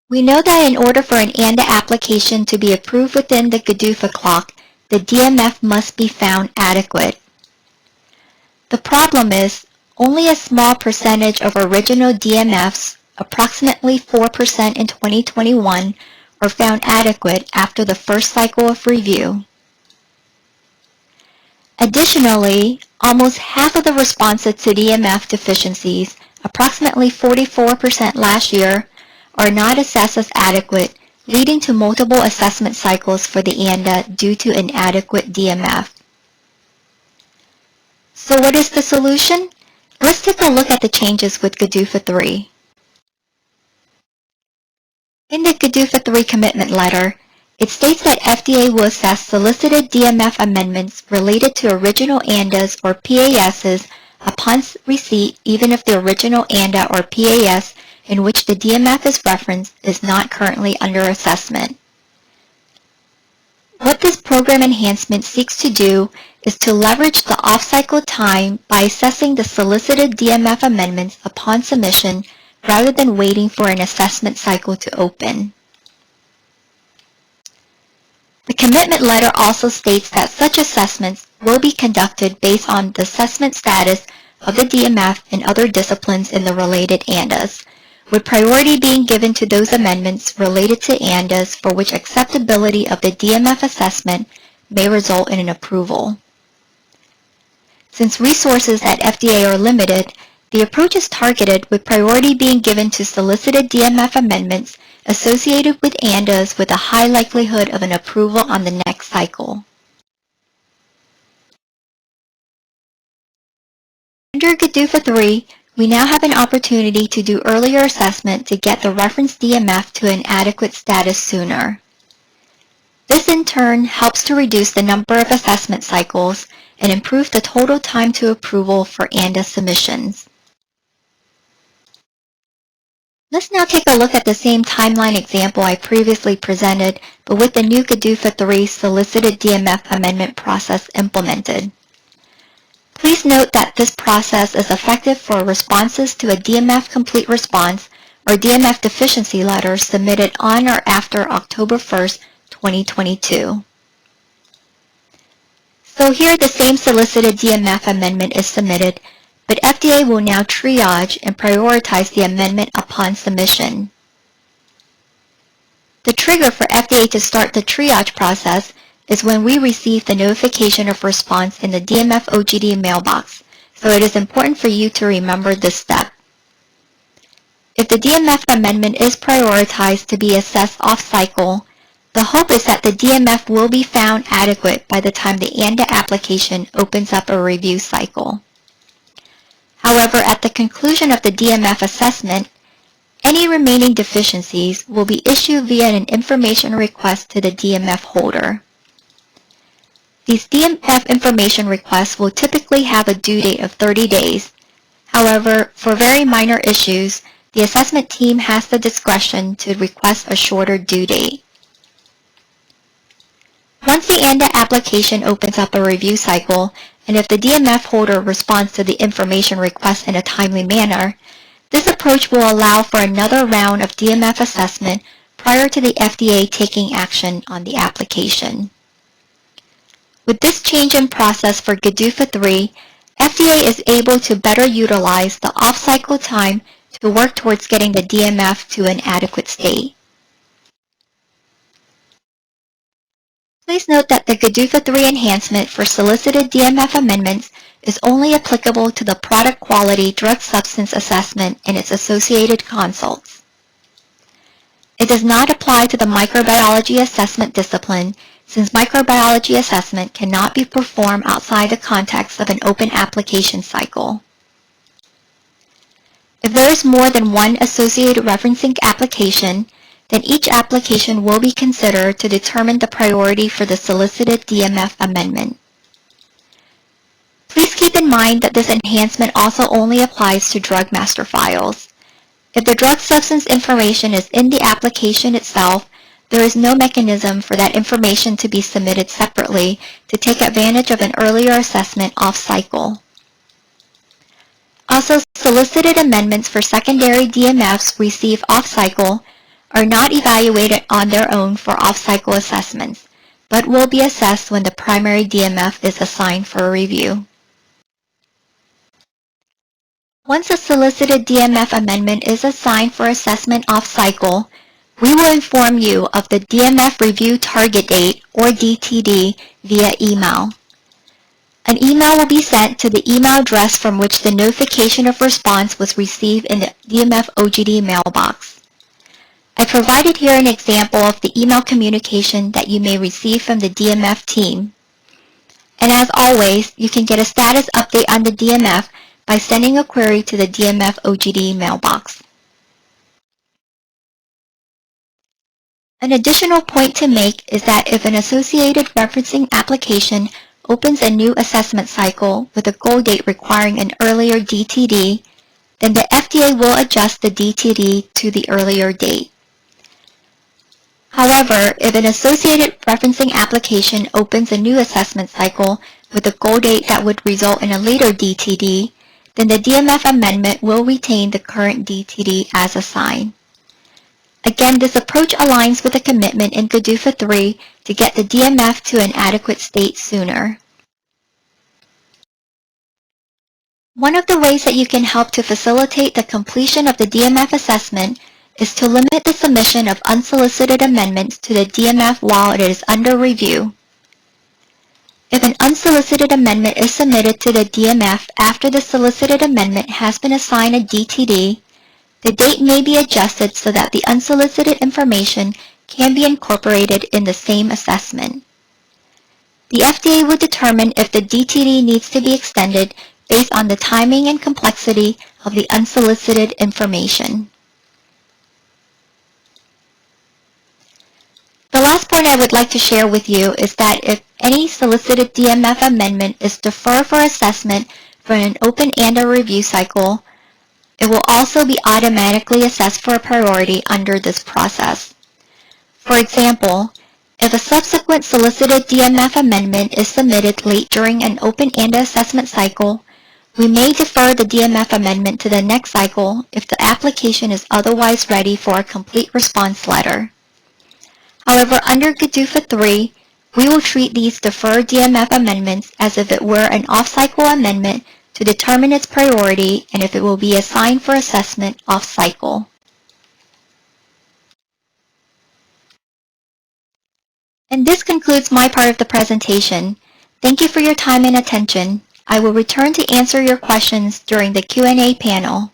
We know that in order for an ANDA application to be approved within the GDUFA clock, the DMF must be found adequate. The problem is, only a small percentage of original DMFs, approximately 4% in 2021, are found adequate after the first cycle of review. Additionally, almost half of the responses to DMF deficiencies, approximately 44% last year, are not assessed as adequate, leading to multiple assessment cycles for the ANDA due to inadequate DMF. So what is the solution? Let's take a look at the changes with GDUFA 3. In the GDUFA 3 commitment letter, it states that FDA will assess solicited DMF amendments related to original ANDAs or PASs upon receipt even if the original ANDA or PAS in which the DMF is referenced is not currently under assessment. What this program enhancement seeks to do is to leverage the off-cycle time by assessing the solicited DMF amendments upon submission rather than waiting for an assessment cycle to open. The commitment letter also states that such assessments will be conducted based on the assessment status of the DMF and other disciplines in the related ANDAs, with priority being given to those amendments related to ANDAs for which acceptability of the DMF assessment may result in an approval. Since resources at FDA are limited, the approach is targeted with priority being given to solicited DMF amendments associated with ANDAs with a high likelihood of an approval on the next cycle. Under GDUFA 3, we now have an opportunity to do earlier assessment to get the reference DMF to an adequate status sooner. This in turn helps to reduce the number of assessment cycles and improve the total time to approval for ANDA submissions. Let's now take a look at the same timeline example I previously presented, but with the new GDUFA 3 solicited DMF amendment process implemented. Please note that this process is effective for responses to a DMF complete response or DMF deficiency letter submitted on or after October 1st, 2022. So here the same solicited DMF amendment is submitted, but FDA will now triage and prioritize the amendment upon submission. The trigger for FDA to start the triage process is when we receive the notification of response in the DMF OGD mailbox, so it is important for you to remember this step. If the DMF amendment is prioritized to be assessed off-cycle, the hope is that the DMF will be found adequate by the time the ANDA application opens up a review cycle. However, at the conclusion of the DMF assessment, any remaining deficiencies will be issued via an information request to the DMF holder. These DMF information requests will typically have a due date of 30 days. However, for very minor issues, the assessment team has the discretion to request a shorter due date. Once the ANDA application opens up a review cycle, and if the DMF holder responds to the information request in a timely manner, this approach will allow for another round of DMF assessment prior to the FDA taking action on the application. With this change in process for GDUFA 3, FDA is able to better utilize the off-cycle time to work towards getting the DMF to an adequate state. Please note that the GDUFA 3 enhancement for solicited DMF amendments is only applicable to the product quality drug substance assessment and its associated consults. It does not apply to the microbiology assessment discipline, since microbiology assessment cannot be performed outside the context of an open application cycle. If there is more than one associated referencing application, then each application will be considered to determine the priority for the solicited DMF amendment. Please keep in mind that this enhancement also only applies to drug master files. If the drug substance information is in the application itself, there is no mechanism for that information to be submitted separately to take advantage of an earlier assessment off-cycle. Also, solicited amendments for secondary DMFs received off-cycle are not evaluated on their own for off-cycle assessments, but will be assessed when the primary DMF is assigned for a review. Once a solicited DMF amendment is assigned for assessment off-cycle, we will inform you of the DMF review target date, or DTD, via email. An email will be sent to the email address from which the notification of response was received in the DMF OGD mailbox. I provided here an example of the email communication that you may receive from the DMF team. And as always, you can get a status update on the DMF by sending a query to the DMF OGD mailbox. An additional point to make is that if an associated referencing application opens a new assessment cycle with a goal date requiring an earlier DTD, then the FDA will adjust the DTD to the earlier date. However, if an associated referencing application opens a new assessment cycle with a goal date that would result in a later DTD, then the DMF amendment will retain the current DTD as assigned. Again, this approach aligns with the commitment in GDUFA 3 to get the DMF to an adequate state sooner. One of the ways that you can help to facilitate the completion of the DMF assessment is to limit the submission of unsolicited amendments to the DMF while it is under review. If an unsolicited amendment is submitted to the DMF after the solicited amendment has been assigned a DTD, the date may be adjusted so that the unsolicited information can be incorporated in the same assessment. The FDA will determine if the DTD needs to be extended based on the timing and complexity of the unsolicited information. The last point I would like to share with you is that if any solicited DMF amendment is deferred for assessment for an open ANDA review cycle, it will also be automatically assessed for a priority under this process. For example, if a subsequent solicited DMF amendment is submitted late during an open ANDA assessment cycle, we may defer the DMF amendment to the next cycle if the application is otherwise ready for a complete response letter. However, under GDUFA 3, we will treat these deferred DMF amendments as if it were an off-cycle amendment to determine its priority and if it will be assigned for assessment off-cycle. And this concludes my part of the presentation. Thank you for your time and attention. I will return to answer your questions during the Q&A panel.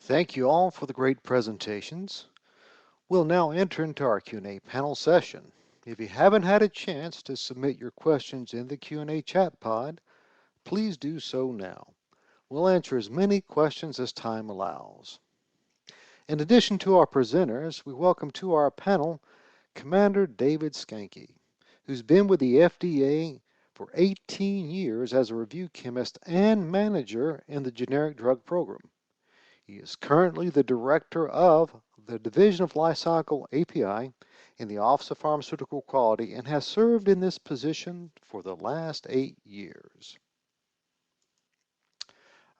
Thank you all for the great presentations. We'll now enter into our Q&A panel session. If you haven't had a chance to submit your questions in the Q&A chat pod, please do so now. We'll answer as many questions as time allows. In addition to our presenters, we welcome to our panel Commander David Skanke, who's been with the FDA for 18 years as a review chemist and manager in the generic drug program. He is currently the director of the Division of Lifecycle API in the Office of Pharmaceutical Quality and has served in this position for the last 8 years.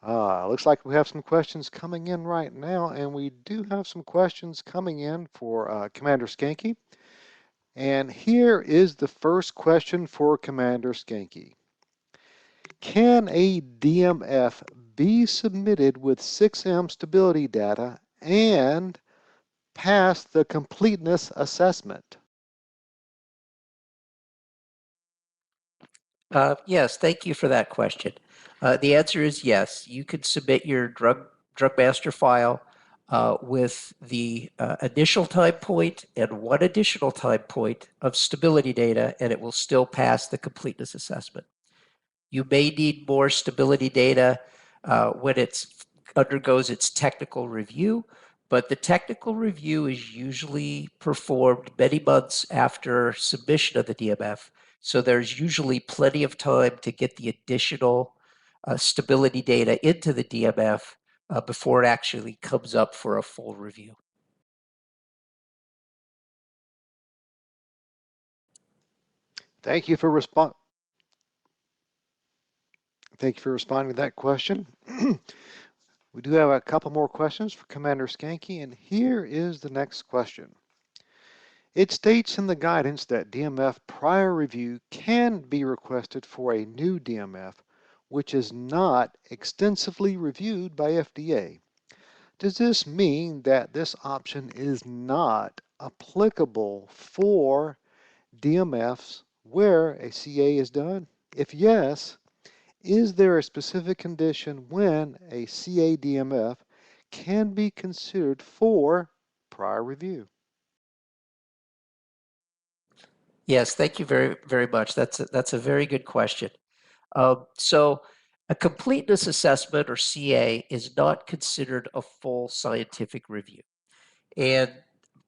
Looks like we have some questions coming in right now, and we do have some questions coming in for Commander Skanke. And here is the first question for Commander Skanke. Can a DMF be submitted with 6M stability data and pass the completeness assessment? Yes, thank you for that question. The answer is yes. You can submit your drug master file with the initial time point and one additional time point of stability data, and it will still pass the completeness assessment. You may need more stability data when it undergoes its technical review, but the technical review is usually performed many months after submission of the DMF. So there's usually plenty of time to get the additional stability data into the DMF before it actually comes up for a full review. Thank you for responding to that question. We do have a couple more questions for Commander Skanke, and here is the next question. It states in the guidance that DMF prior review can be requested for a new DMF, which is not extensively reviewed by FDA. Does this mean that this option is not applicable for DMFs where a CA is done? If yes, is there a specific condition when a CA DMF can be considered for prior review? Yes, thank you very, very much. That's a very good question. So a completeness assessment, or CA, is not considered a full scientific review. And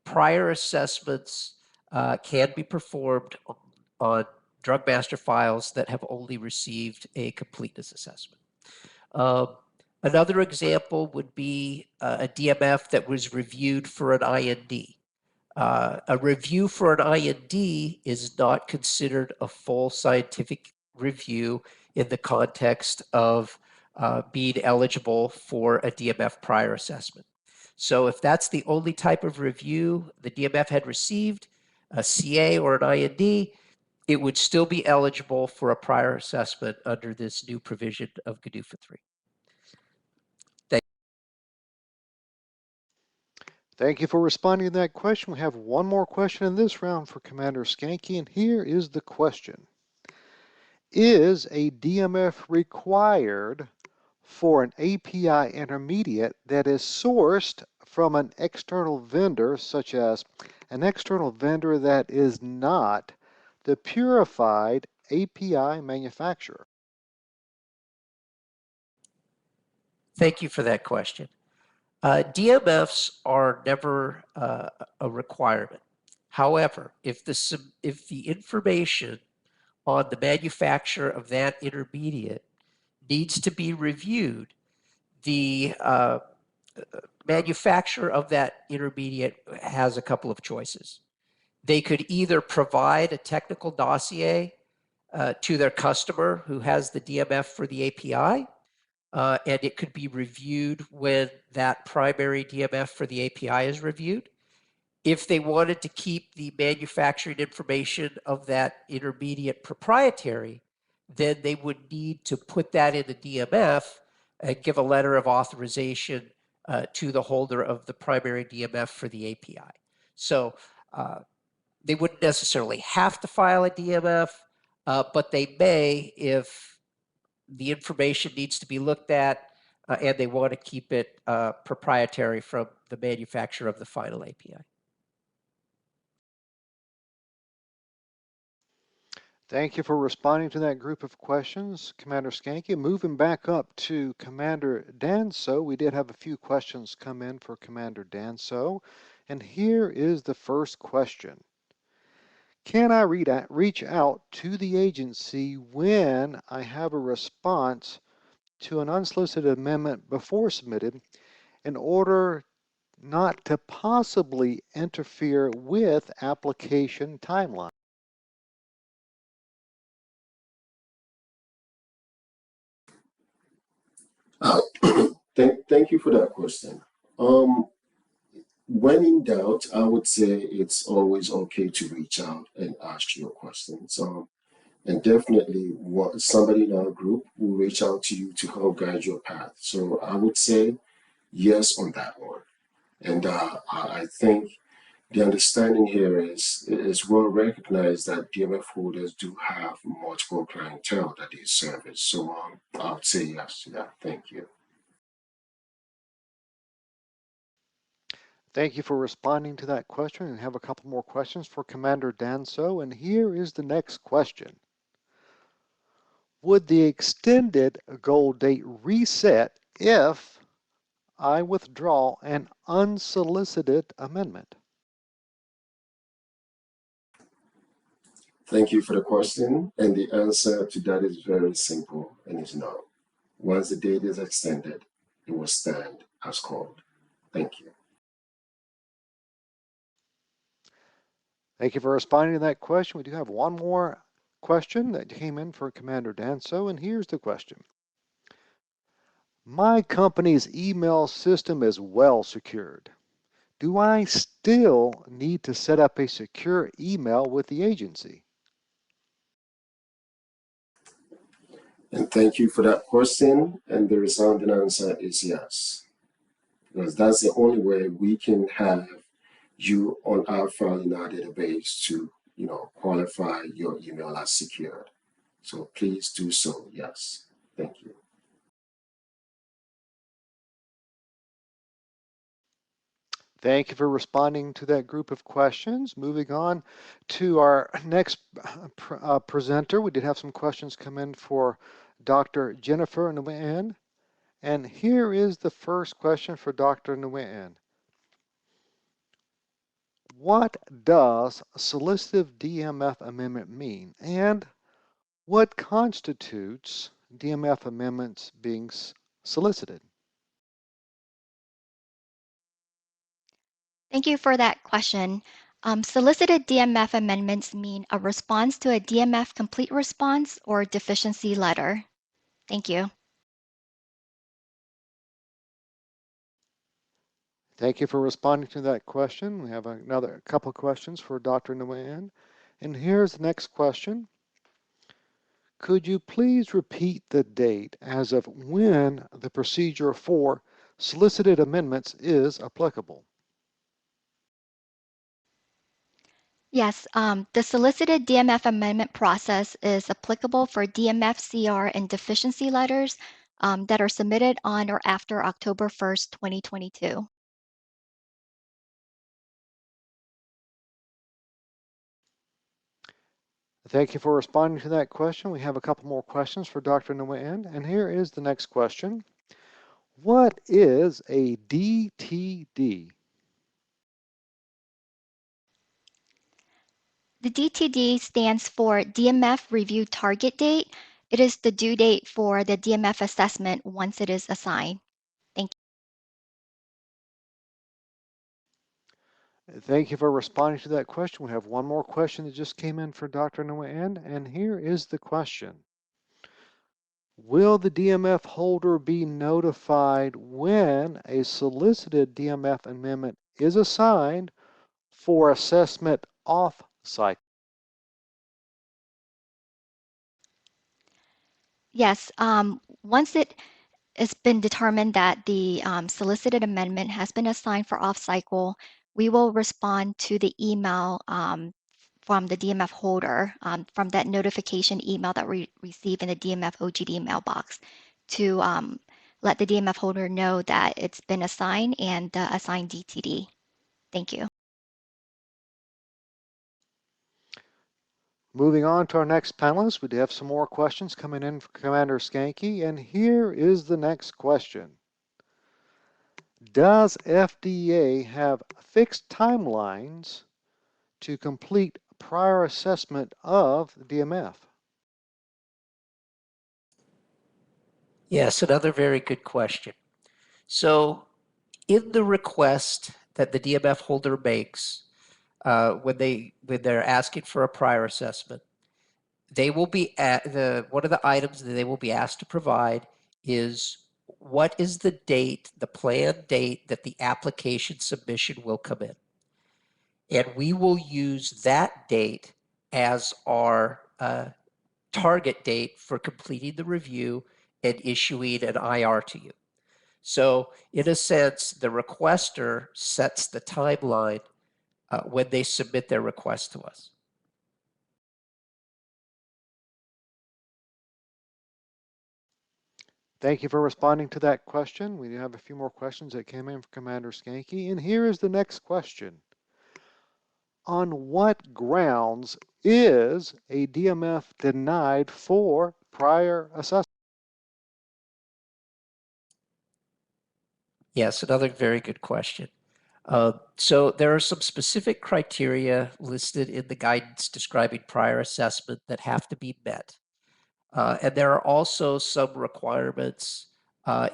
prior assessments can be performed on drug master files that have only received a completeness assessment. Another example would be a DMF that was reviewed for an IND. A review for an IND is not considered a full scientific review in the context of being eligible for a DMF prior assessment. So if that's the only type of review the DMF had received, a CA or an IND, it would still be eligible for a prior assessment under this new provision of GDUFA 3. Thank you for responding to that question. We have one more question in this round for Commander Skanke, and here is the question. Is a DMF required for an API intermediate that is sourced from an external vendor, such as an external vendor that is not the purified API manufacturer? Thank you for that question. DMFs are never a requirement. However, if the information on the manufacturer of that intermediate needs to be reviewed, the manufacturer of that intermediate has a couple of choices. They could either provide a technical dossier to their customer who has the DMF for the API, and it could be reviewed when that primary DMF for the API is reviewed. If they wanted to keep the manufacturing information of that intermediate proprietary, then they would need to put that in the DMF and give a letter of authorization to the holder of the primary DMF for the API. So they wouldn't necessarily have to file a DMF, but they may if the information needs to be looked at and they want to keep it proprietary from the manufacturer of the final API. Thank you for responding to that group of questions, Commander Skanke. Moving back up to Commander Danso, we did have a few questions come in for Commander Danso, and here is the first question. Can I reach out to the agency when I have a response to an unsolicited amendment before submitted in order not to possibly interfere with application timeline? Thank you for that question. When in doubt, I would say it's always okay to reach out and ask your questions. And definitely somebody in our group will reach out to you to help guide your path. So I would say yes on that one. And I think the understanding here is well recognized that DMF holders do have multiple clientele that they service. So I would say yes to that. Thank you. Thank you for responding to that question. And have a couple more questions for Commander Danso. And here is the next question. Would the extended goal date reset if I withdraw an unsolicited amendment? Thank you for the question. And the answer to that is very simple and is no. Once the date is extended, it will stand as called. Thank you. Thank you for responding to that question. We do have one more question that came in for Commander Danso, and here's the question. My company's email system is well secured. Do I still need to set up a secure email with the agency? And thank you for that question. And the resounding answer is yes. Because that's the only way we can have you on our file in our database to, qualify your email as secured. So please do so, yes. Thank you. Thank you for responding to that group of questions. Moving on to our next presenter, we did have some questions come in for Dr. Jennifer Nguyen. And here is the first question for Dr. Nguyen. What does solicited DMF amendment mean, and what constitutes DMF amendments being solicited? Thank you for that question. Solicited DMF amendments mean a response to a DMF complete response or deficiency letter. Thank you. Thank you for responding to that question. We have another couple questions for Dr. Nguyen. And here's the next question. Could you please repeat the date as of when the procedure for solicited amendments is applicable? Yes, the solicited DMF amendment process is applicable for DMF, CR, and deficiency letters that are submitted on or after October 1st, 2022. Thank you for responding to that question. We have a couple more questions for Dr. Nguyen, and here is the next question. What is a DTD? The DTD stands for DMF Review Target Date. It is the due date for the DMF assessment once it is assigned. Thank you. Thank you for responding to that question. We have one more question that just came in for Dr. Nguyen, and here is the question. Will the DMF holder be notified when a solicited DMF amendment is assigned for assessment off cycle? Yes, once it has been determined that the solicited amendment has been assigned for off-cycle, we will respond to the email from the DMF holder, from that notification email that we receive in the DMF OGD mailbox to let the DMF holder know that it's been assigned and assigned DTD. Thank you. Moving on to our next panelist, we do have some more questions coming in for Commander Skanke, and here is the next question. Does FDA have fixed timelines to complete prior assessment of DMF? Yes, another very good question. So in the request that the DMF holder makes, when they're asking for a prior assessment, they will be one of the items that they will be asked to provide is what is the date, the planned date that the application submission will come in. And we will use that date as our target date for completing the review and issuing an IR to you. So in a sense, the requester sets the timeline when they submit their request to us. Thank you for responding to that question. We do have a few more questions that came in from Commander Skanke, and here is the next question. On what grounds is a DMF denied for prior assessment? Yes, another very good question. So there are some specific criteria listed in the guidance describing prior assessment that have to be met. And there are also some requirements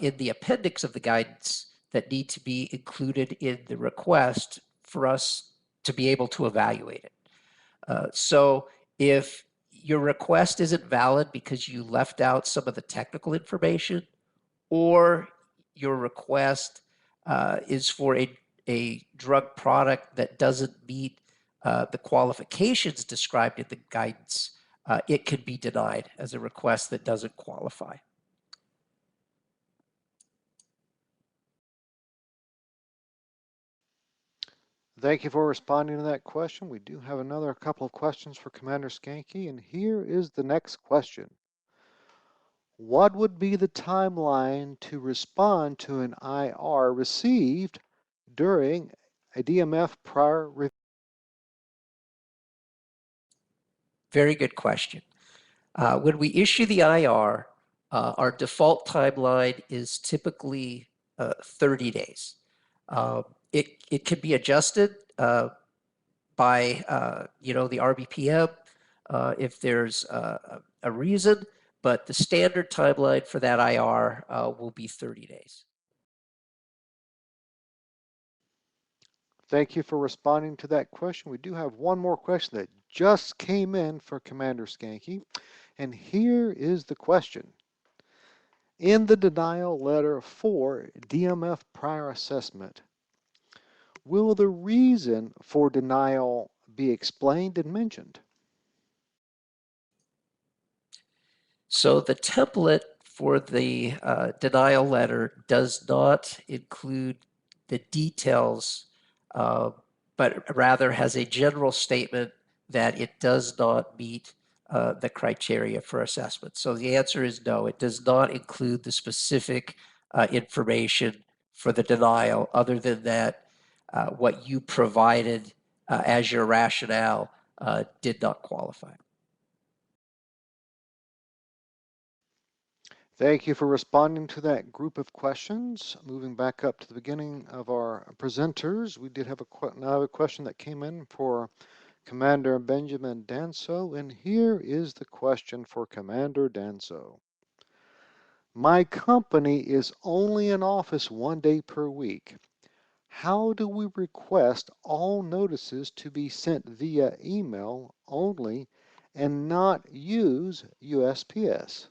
in the appendix of the guidance that need to be included in the request for us to be able to evaluate it. So if your request isn't valid because you left out some of the technical information, or your request is for a drug product that doesn't meet the qualifications described in the guidance, it could be denied as a request that doesn't qualify. Thank you for responding to that question. We do have another couple of questions for Commander Skanke, and here is the next question. What would be the timeline to respond to an IR received during a DMF prior review? Very good question. When we issue the IR, our default timeline is typically 30 days. It can be adjusted by the RBPM if there's a reason, but the standard timeline for that IR will be 30 days. Thank you for responding to that question. We do have one more question that just came in for Commander Skanke, and here is the question. In the denial letter for DMF prior assessment, will the reason for denial be explained and mentioned? So the template for the denial letter does not include the details, but rather has a general statement that it does not meet the criteria for assessment. So the answer is no, it does not include the specific information for the denial other than that what you provided as your rationale did not qualify. Thank you for responding to that group of questions. Moving back up to the beginning of our presenters, we did have a question that came in for Commander Benjamin Danso, and here is the question for Commander Danso. My company is only in office 1 day per week. How do we request all notices to be sent via email only and not use USPS?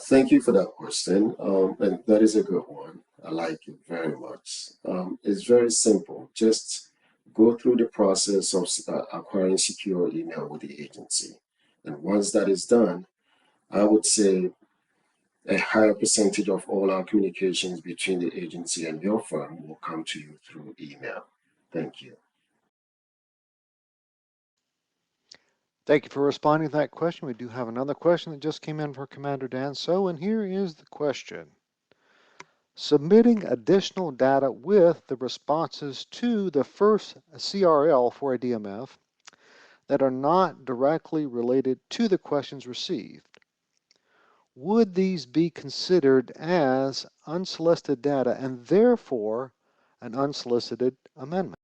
Thank you for that question, and that is a good one. I like it very much. It's very simple. Just go through the process of acquiring secure email with the agency. And once that is done, I would say a higher percentage of all our communications between the agency and your firm will come to you through email. Thank you. Thank you for responding to that question. We do have another question that just came in for Commander Danso, and here is the question. Submitting additional data with the responses to the first CRL for a DMF that are not directly related to the questions received. Would these be considered as unsolicited data and therefore an unsolicited amendment?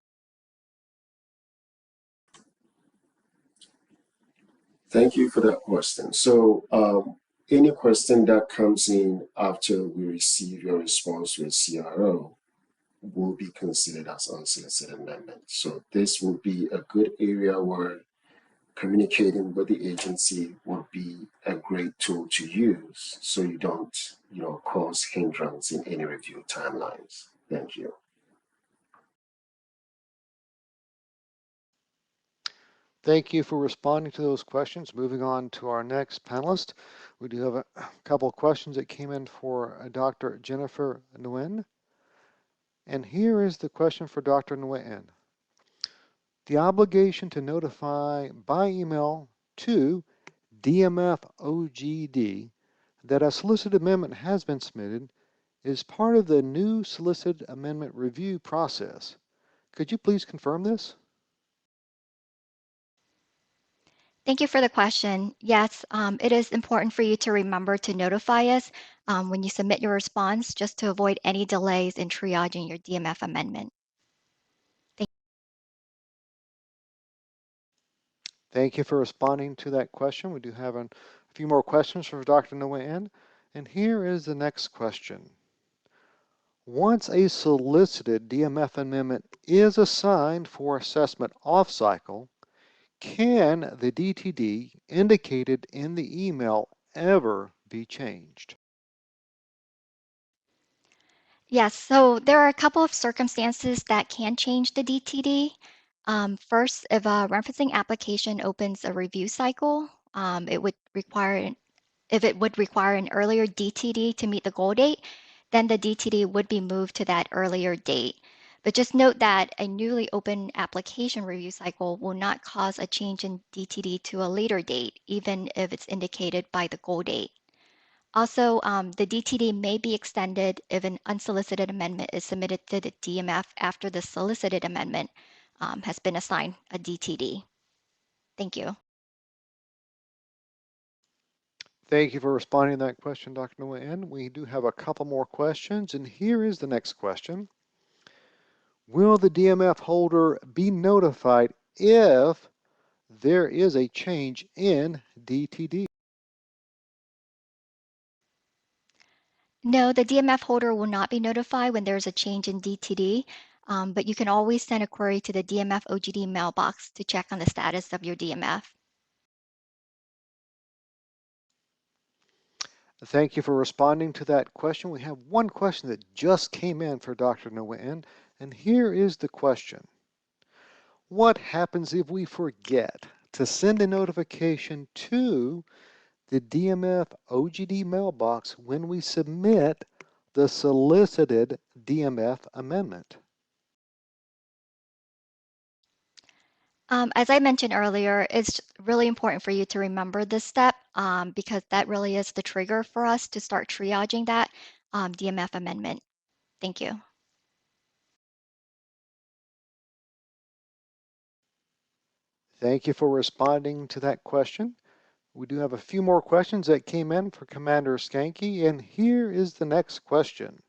Thank you for that question. So any question that comes in after we receive your response to a CRO will be considered as unsolicited amendment. So this will be a good area where communicating with the agency will be a great tool to use so you don't, cause hindrance in any review timelines. Thank you. Thank you for responding to those questions. Moving on to our next panelist, we do have a couple of questions that came in for Dr. Jennifer Nguyen. And here is the question for Dr. Nguyen. The obligation to notify by email to DMF OGD that a solicited amendment has been submitted is part of the new solicited amendment review process. Could you please confirm this? Thank you for the question. Yes, it is important for you to remember to notify us when you submit your response, just to avoid any delays in triaging your DMF amendment. Thank you for responding to that question. We do have a few more questions for Dr. Nguyen, and here is the next question. Once a solicited DMF amendment is assigned for assessment off-cycle, can the DTD indicated in the email ever be changed? Yes, so there are a couple of circumstances that can change the DTD. First, if a referencing application opens a review cycle, if it would require an earlier DTD to meet the goal date, then the DTD would be moved to that earlier date. But just note that a newly opened application review cycle will not cause a change in DTD to a later date, even if it's indicated by the goal date. Also, the DTD may be extended if an unsolicited amendment is submitted to the DMF after the solicited amendment has been assigned a DTD. Thank you. Thank you for responding to that question, Dr. Nguyen. We do have a couple more questions, and here is the next question. Will the DMF holder be notified if there is a change in DTD? No, the DMF holder will not be notified when there's a change in DTD, but you can always send a query to the DMF OGD mailbox to check on the status of your DMF. Thank you for responding to that question. We have one question that just came in for Dr. Nguyen, and here is the question. What happens if we forget to send a notification to the DMF OGD mailbox when we submit the solicited DMF amendment? As I mentioned earlier, it's really important for you to remember this step because that really is the trigger for us to start triaging that DMF amendment. Thank you. Thank you for responding to that question. We do have a few more questions that came in for Commander Skanke, and here is the next question.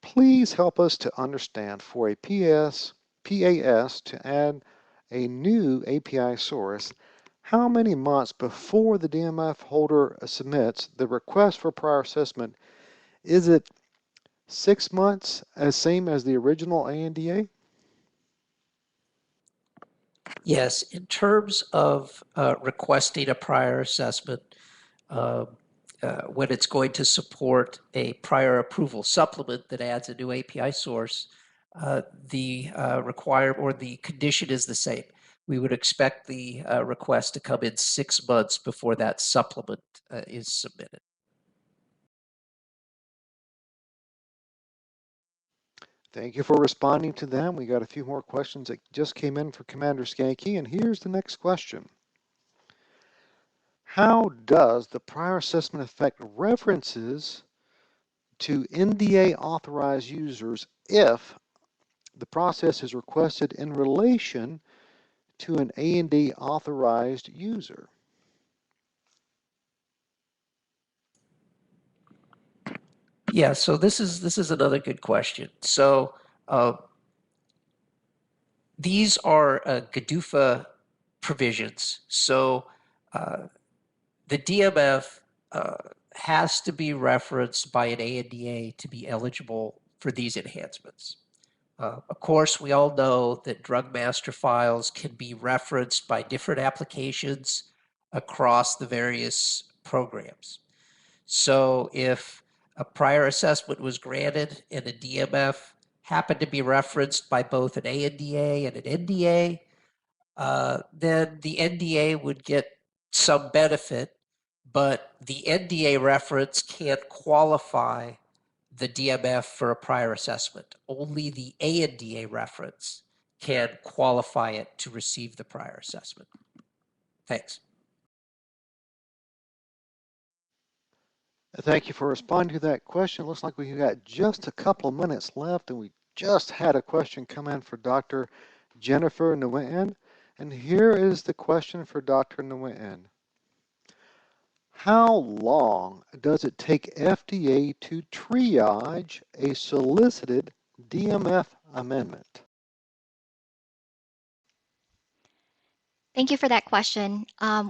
Please help us to understand for a PAS to add a new API source, how many months before the DMF holder submits the request for prior assessment? Is it 6 months, as same as the original ANDA? Yes, in terms of requesting a prior assessment, when it's going to support a prior approval supplement that adds a new API source, the requirement or the condition is the same. We would expect the request to come in 6 months before that supplement is submitted. Thank you for responding to them. We got a few more questions that just came in for Commander Skanke, and here's the next question. How does the prior assessment affect references to NDA authorized users if the process is requested in relation to an ANDA authorized user? Yeah, so this is another good question. So these are GDUFA provisions. So the DMF has to be referenced by an ANDA to be eligible for these enhancements. Of course, we all know that drug master files can be referenced by different applications across the various programs. So if a prior assessment was granted and a DMF happened to be referenced by both an ANDA and an NDA, then the NDA would get some benefit, but the NDA reference can't qualify the DMF for a prior assessment. Only the ANDA reference can qualify it to receive the prior assessment. Thanks. Thank you for responding to that question. It looks like we've got just a couple of minutes left, and we just had a question come in for Dr. Jennifer Nguyen. And here is the question for Dr. Nguyen. How long does it take FDA to triage a solicited DMF amendment? Thank you for that question.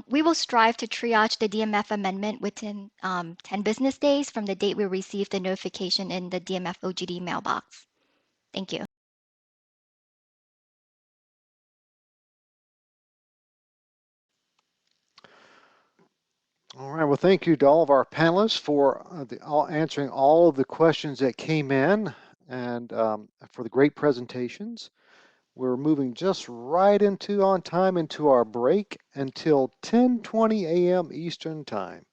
We will strive to triage the DMF amendment within 10 business days from the date we receive the notification in the DMF OGD mailbox. Thank you. All right, well, thank you to all of our panelists for answering all of the questions that came in and for the great presentations. We're moving just right on time into our break until 10:20 a.m. Eastern Time.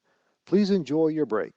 Please enjoy your break.